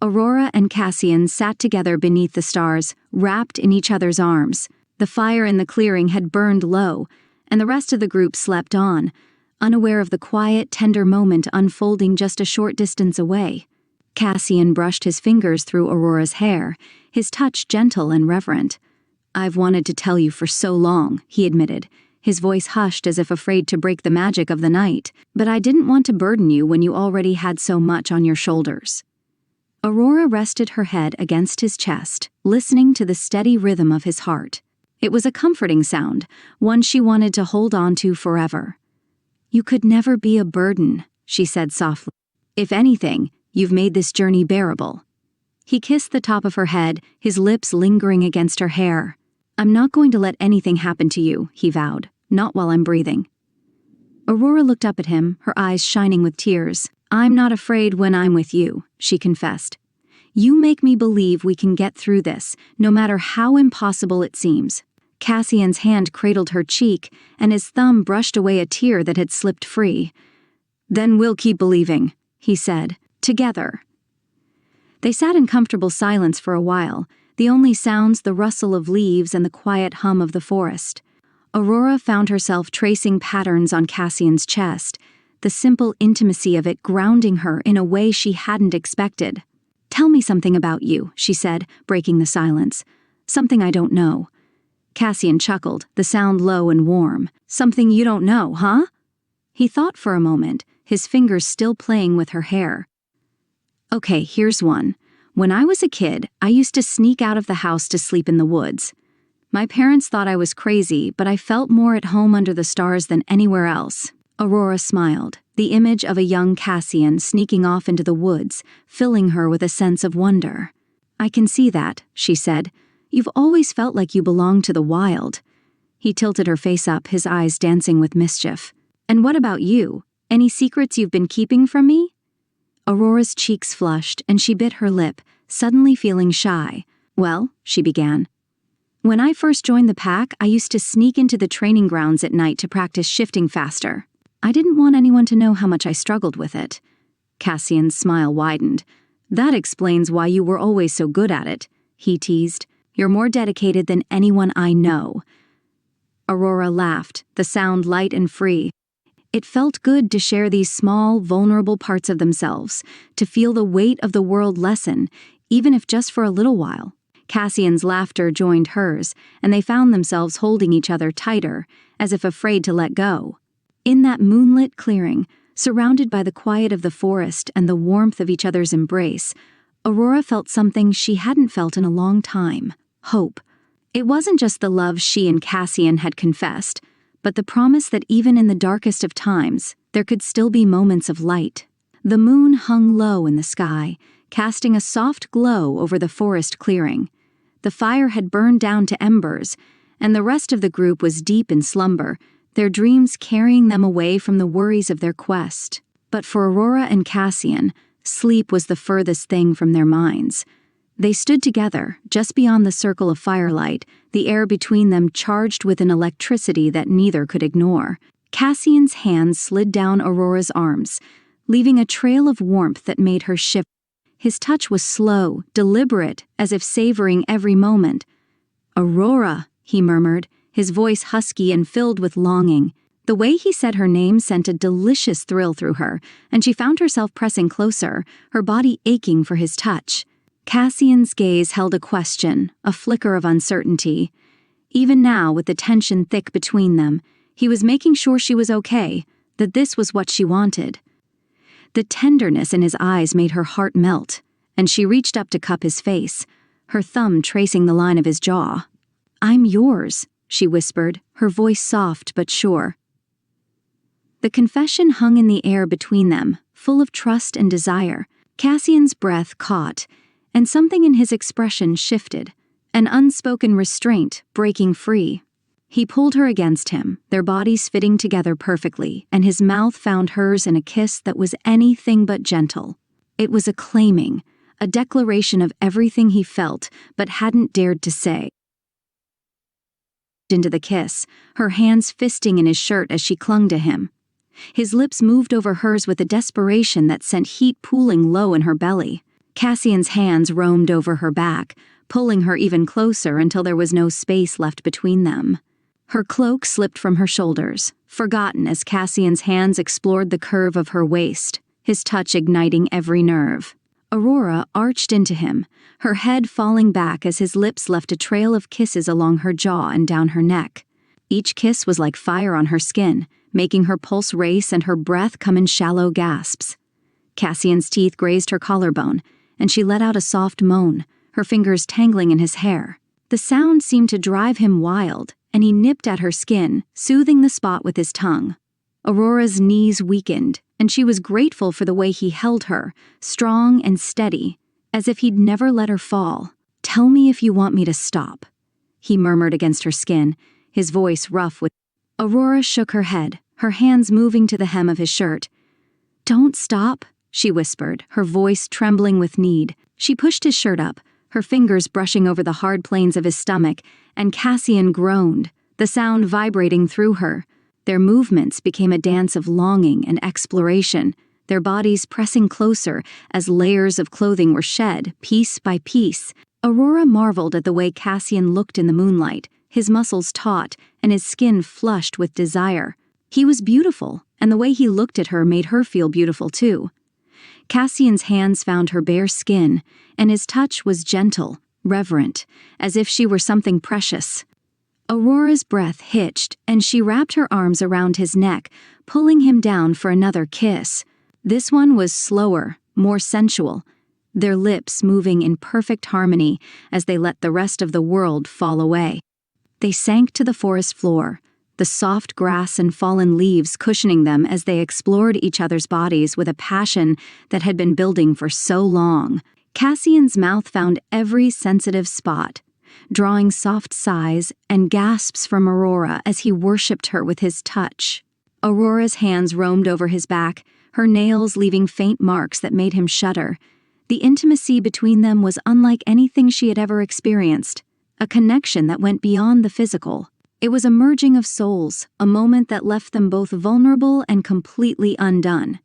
Aurora and Cassian sat together beneath the stars, wrapped in each other's arms. The fire in the clearing had burned low, and the rest of the group slept on, unaware of the quiet, tender moment unfolding just a short distance away. Cassian brushed his fingers through Aurora's hair, his touch gentle and reverent. "I've wanted to tell you for so long," he admitted, his voice hushed as if afraid to break the magic of the night, "but I didn't want to burden you when you already had so much on your shoulders." Aurora rested her head against his chest, listening to the steady rhythm of his heart. It was a comforting sound, one she wanted to hold on to forever. "You could never be a burden," she said softly. "If anything, you've made this journey bearable." He kissed the top of her head, his lips lingering against her hair. "I'm not going to let anything happen to you," he vowed, "not while I'm breathing." Aurora looked up at him, her eyes shining with tears. "I'm not afraid when I'm with you," she confessed. "You make me believe we can get through this, no matter how impossible it seems." Cassian's hand cradled her cheek, and his thumb brushed away a tear that had slipped free. "Then we'll keep believing," he said, "together." They sat in comfortable silence for a while, the only sounds the rustle of leaves and the quiet hum of the forest. Aurora found herself tracing patterns on Cassian's chest, the simple intimacy of it grounding her in a way she hadn't expected. "Tell me something about you," she said, breaking the silence. "Something I don't know." Cassian chuckled, the sound low and warm. "Something you don't know, huh?" He thought for a moment, his fingers still playing with her hair. "Okay, here's one. When I was a kid, I used to sneak out of the house to sleep in the woods. My parents thought I was crazy, but I felt more at home under the stars than anywhere else. Aurora smiled, the image of a young Cassian sneaking off into the woods, filling her with a sense of wonder. I can see that, she said. You've always felt like you belonged to the wild. He tilted her face up, his eyes dancing with mischief. And what about you? Any secrets you've been keeping from me? Aurora's cheeks flushed, and she bit her lip, suddenly feeling shy. Well, she began. When I first joined the pack, I used to sneak into the training grounds at night to practice shifting faster. I didn't want anyone to know how much I struggled with it. Cassian's smile widened. That explains why you were always so good at it, he teased. You're more dedicated than anyone I know. Aurora laughed, the sound light and free. It felt good to share these small, vulnerable parts of themselves, to feel the weight of the world lessen, even if just for a little while. Cassian's laughter joined hers, and they found themselves holding each other tighter, as if afraid to let go. In that moonlit clearing, surrounded by the quiet of the forest and the warmth of each other's embrace, Aurora felt something she hadn't felt in a long time: hope. It wasn't just the love she and Cassian had confessed, but the promise that even in the darkest of times, there could still be moments of light. The moon hung low in the sky, casting a soft glow over the forest clearing. The fire had burned down to embers, and the rest of the group was deep in slumber, their dreams carrying them away from the worries of their quest. But for Aurora and Cassian, sleep was the furthest thing from their minds. They stood together, just beyond the circle of firelight, the air between them charged with an electricity that neither could ignore. Cassian's hands slid down Aurora's arms, leaving a trail of warmth that made her shiver. His touch was slow, deliberate, as if savoring every moment. "Aurora," he murmured, his voice husky and filled with longing. The way he said her name sent a delicious thrill through her, and she found herself pressing closer, her body aching for his touch. Cassian's gaze held a question, a flicker of uncertainty. Even now, with the tension thick between them, he was making sure she was okay, that this was what she wanted. The tenderness in his eyes made her heart melt, and she reached up to cup his face, her thumb tracing the line of his jaw. "I'm yours," she whispered, her voice soft but sure. The confession hung in the air between them, full of trust and desire. Cassian's breath caught, and something in his expression shifted, an unspoken restraint breaking free. He pulled her against him, their bodies fitting together perfectly, and his mouth found hers in a kiss that was anything but gentle. It was a claiming, a declaration of everything he felt but hadn't dared to say. Into the kiss, her hands fisting in his shirt as she clung to him. His lips moved over hers with a desperation that sent heat pooling low in her belly. Cassian's hands roamed over her back, pulling her even closer until there was no space left between them. Her cloak slipped from her shoulders, forgotten as Cassian's hands explored the curve of her waist, his touch igniting every nerve. Aurora arched into him, her head falling back as his lips left a trail of kisses along her jaw and down her neck. Each kiss was like fire on her skin, making her pulse race and her breath come in shallow gasps. Cassian's teeth grazed her collarbone, and she let out a soft moan, her fingers tangling in his hair. The sound seemed to drive him wild, and he nipped at her skin, soothing the spot with his tongue. Aurora's knees weakened, and she was grateful for the way he held her, strong and steady, as if he'd never let her fall. "Tell me if you want me to stop," he murmured against her skin, his voice rough with... Aurora shook her head, her hands moving to the hem of his shirt. "Don't stop," she whispered, her voice trembling with need. She pushed his shirt up, her fingers brushing over the hard planes of his stomach, and Cassian groaned, the sound vibrating through her. Their movements became a dance of longing and exploration, their bodies pressing closer as layers of clothing were shed, piece by piece. Aurora marveled at the way Cassian looked in the moonlight, his muscles taut and his skin flushed with desire. He was beautiful, and the way he looked at her made her feel beautiful too. Cassian's hands found her bare skin, and his touch was gentle, reverent, as if she were something precious. Aurora's breath hitched, and she wrapped her arms around his neck, pulling him down for another kiss. This one was slower, more sensual, their lips moving in perfect harmony as they let the rest of the world fall away. They sank to the forest floor, the soft grass and fallen leaves cushioning them as they explored each other's bodies with a passion that had been building for so long. Cassian's mouth found every sensitive spot, drawing soft sighs and gasps from Aurora as he worshipped her with his touch. Aurora's hands roamed over his back, her nails leaving faint marks that made him shudder. The intimacy between them was unlike anything she had ever experienced, a connection that went beyond the physical. It was a merging of souls, a moment that left them both vulnerable and completely undone.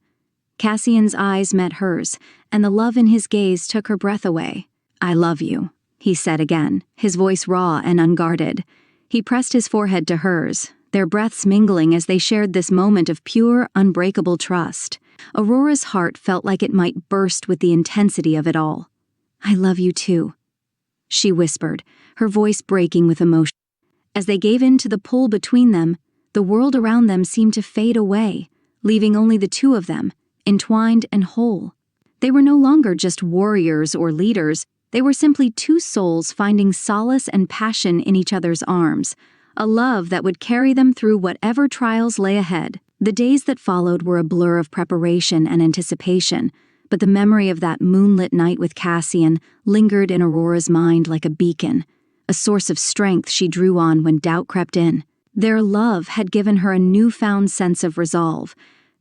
Cassian's eyes met hers, and the love in his gaze took her breath away. "I love you," he said again, his voice raw and unguarded. He pressed his forehead to hers, their breaths mingling as they shared this moment of pure, unbreakable trust. Aurora's heart felt like it might burst with the intensity of it all. "I love you too," she whispered, her voice breaking with emotion. As they gave in to the pull between them, the world around them seemed to fade away, leaving only the two of them, entwined and whole. They were no longer just warriors or leaders, they were simply two souls finding solace and passion in each other's arms, a love that would carry them through whatever trials lay ahead. The days that followed were a blur of preparation and anticipation, but the memory of that moonlit night with Cassian lingered in Aurora's mind like a beacon, a source of strength she drew on when doubt crept in. Their love had given her a newfound sense of resolve,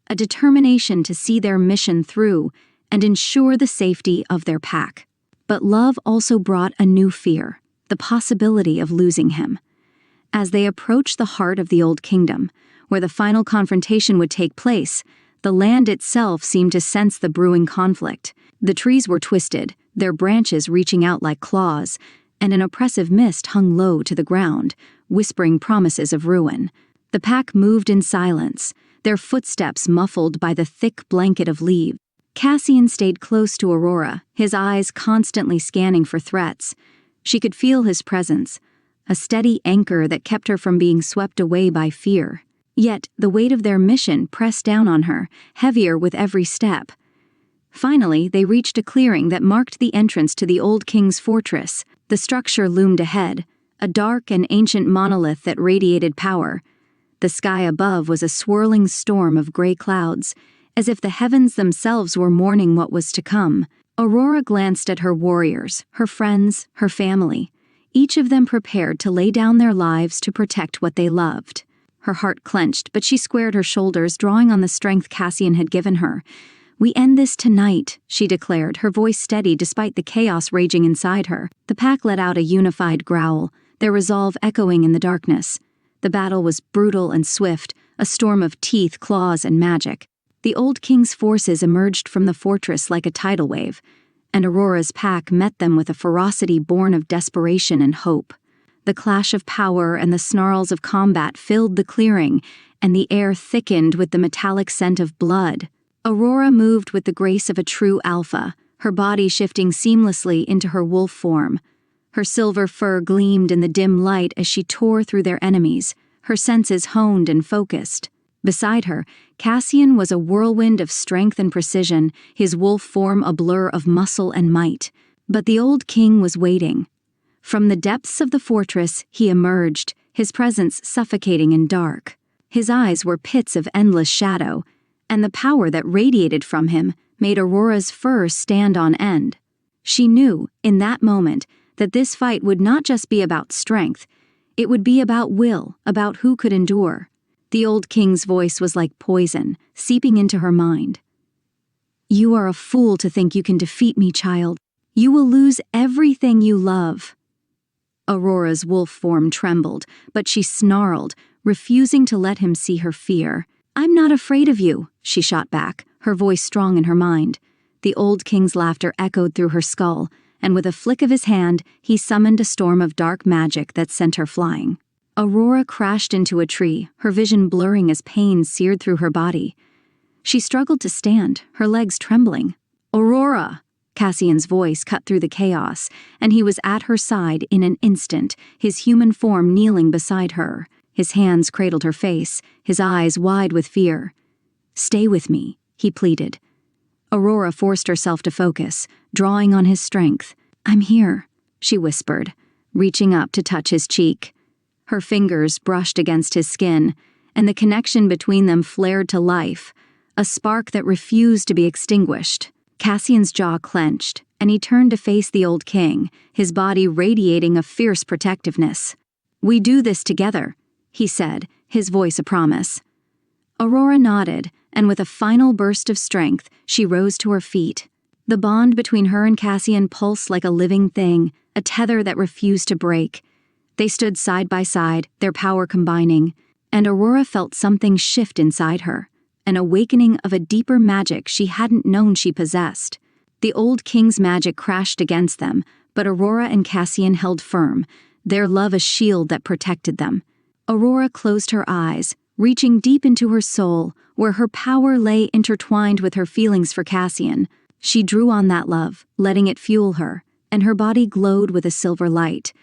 a determination to see their mission through and ensure the safety of their pack. But love also brought a new fear, the possibility of losing him. As they approached the heart of the Old Kingdom, where the final confrontation would take place, the land itself seemed to sense the brewing conflict. The trees were twisted, their branches reaching out like claws, and an oppressive mist hung low to the ground, whispering promises of ruin. The pack moved in silence, their footsteps muffled by the thick blanket of leaves. Cassian stayed close to Aurora, his eyes constantly scanning for threats. She could feel his presence, a steady anchor that kept her from being swept away by fear. Yet the weight of their mission pressed down on her, heavier with every step. Finally, they reached a clearing that marked the entrance to the old king's fortress. The structure loomed ahead, a dark and ancient monolith that radiated power. The sky above was a swirling storm of gray clouds, as if the heavens themselves were mourning what was to come. Aurora glanced at her warriors, her friends, her family, each of them prepared to lay down their lives to protect what they loved. Her heart clenched, but she squared her shoulders, drawing on the strength Cassian had given her. "We end this tonight," she declared, her voice steady despite the chaos raging inside her. The pack let out a unified growl, their resolve echoing in the darkness. The battle was brutal and swift, a storm of teeth, claws, and magic. The Old King's forces emerged from the fortress like a tidal wave, and Aurora's pack met them with a ferocity born of desperation and hope. The clash of power and the snarls of combat filled the clearing, and the air thickened with the metallic scent of blood. Aurora moved with the grace of a true alpha, her body shifting seamlessly into her wolf form. Her silver fur gleamed in the dim light as she tore through their enemies, her senses honed and focused. Beside her, Cassian was a whirlwind of strength and precision, his wolf form a blur of muscle and might. But the Old King was waiting. From the depths of the fortress, he emerged, his presence suffocating and dark. His eyes were pits of endless shadow, and the power that radiated from him made Aurora's fur stand on end. She knew, in that moment, that this fight would not just be about strength, it would be about will, about who could endure. The Old King's voice was like poison, seeping into her mind. "You are a fool to think you can defeat me, child. You will lose everything you love." Aurora's wolf form trembled, but she snarled, refusing to let him see her fear. "I'm not afraid of you," she shot back, her voice strong in her mind. The Old King's laughter echoed through her skull, and with a flick of his hand, he summoned a storm of dark magic that sent her flying. Aurora crashed into a tree, her vision blurring as pain seared through her body. She struggled to stand, her legs trembling. "Aurora!" Cassian's voice cut through the chaos, and he was at her side in an instant, his human form kneeling beside her. His hands cradled her face, his eyes wide with fear. "Stay with me," he pleaded. Aurora forced herself to focus, drawing on his strength. "I'm here," she whispered, reaching up to touch his cheek. Her fingers brushed against his skin, and the connection between them flared to life, a spark that refused to be extinguished. Cassian's jaw clenched, and he turned to face the old king, his body radiating a fierce protectiveness. "We do this together," he said, his voice a promise. Aurora nodded, and with a final burst of strength, she rose to her feet. The bond between her and Cassian pulsed like a living thing, a tether that refused to break. They stood side by side, their power combining, and Aurora felt something shift inside her, an awakening of a deeper magic she hadn't known she possessed. The old king's magic crashed against them, but Aurora and Cassian held firm, their love a shield that protected them. Aurora closed her eyes, reaching deep into her soul, where her power lay intertwined with her feelings for Cassian. She drew on that love, letting it fuel her, and her body glowed with a silver light.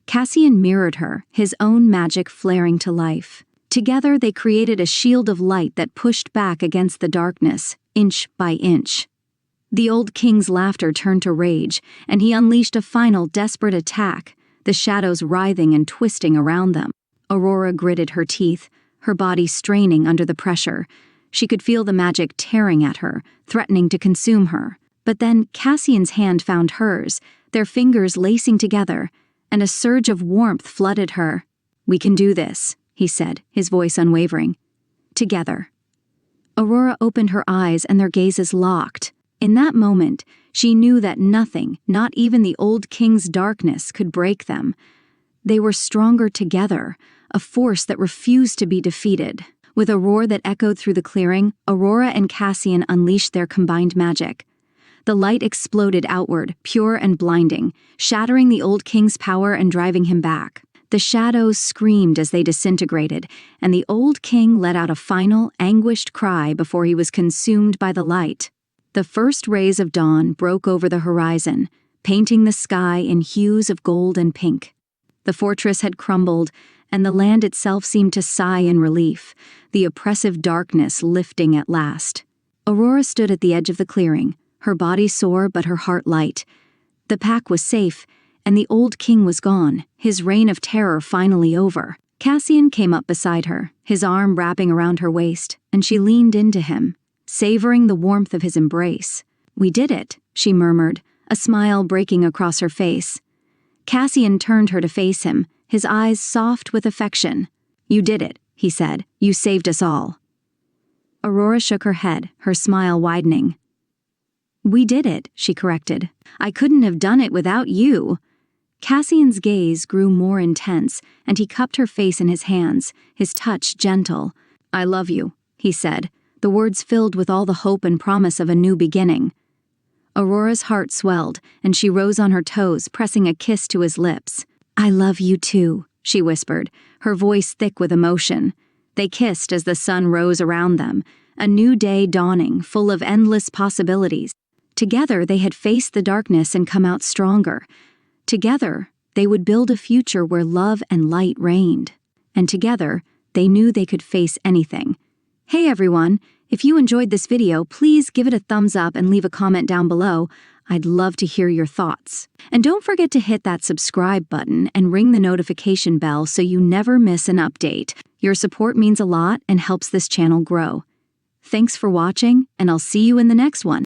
Cassian mirrored her, his own magic flaring to life. Together they created a shield of light that pushed back against the darkness, inch by inch. The old king's laughter turned to rage, and he unleashed a final desperate attack, the shadows writhing and twisting around them. Aurora gritted her teeth, her body straining under the pressure. She could feel the magic tearing at her, threatening to consume her. But then Cassian's hand found hers, their fingers lacing together, and a surge of warmth flooded her. "We can do this," he said, his voice unwavering. "Together." Aurora opened her eyes and their gazes locked. In that moment, she knew that nothing, not even the old king's darkness, could break them. They were stronger together, a force that refused to be defeated. With a roar that echoed through the clearing, Aurora and Cassian unleashed their combined magic. The light exploded outward, pure and blinding, shattering the old king's power and driving him back. The shadows screamed as they disintegrated, and the old king let out a final, anguished cry before he was consumed by the light. The first rays of dawn broke over the horizon, painting the sky in hues of gold and pink. The fortress had crumbled, and the land itself seemed to sigh in relief, the oppressive darkness lifting at last. Aurora stood at the edge of the clearing, her body sore but her heart light. The pack was safe, and the old king was gone, his reign of terror finally over. Cassian came up beside her, his arm wrapping around her waist, and she leaned into him, savoring the warmth of his embrace. "We did it," she murmured, a smile breaking across her face. Cassian turned her to face him, his eyes soft with affection. "You did it," he said. "You saved us all." Aurora shook her head, her smile widening. "We did it," she corrected. "I couldn't have done it without you." Cassian's gaze grew more intense, and he cupped her face in his hands, his touch gentle. "I love you," he said, the words filled with all the hope and promise of a new beginning. Aurora's heart swelled, and she rose on her toes, pressing a kiss to his lips. "I love you too," she whispered, her voice thick with emotion. They kissed as the sun rose around them, a new day dawning, full of endless possibilities. Together they had faced the darkness and come out stronger. Together, they would build a future where love and light reigned. And together, they knew they could face anything. Hey everyone, if you enjoyed this video, please give it a thumbs up and leave a comment down below. I'd love to hear your thoughts. And don't forget to hit that subscribe button and ring the notification bell so you never miss an update. Your support means a lot and helps this channel grow. Thanks for watching, and I'll see you in the next one.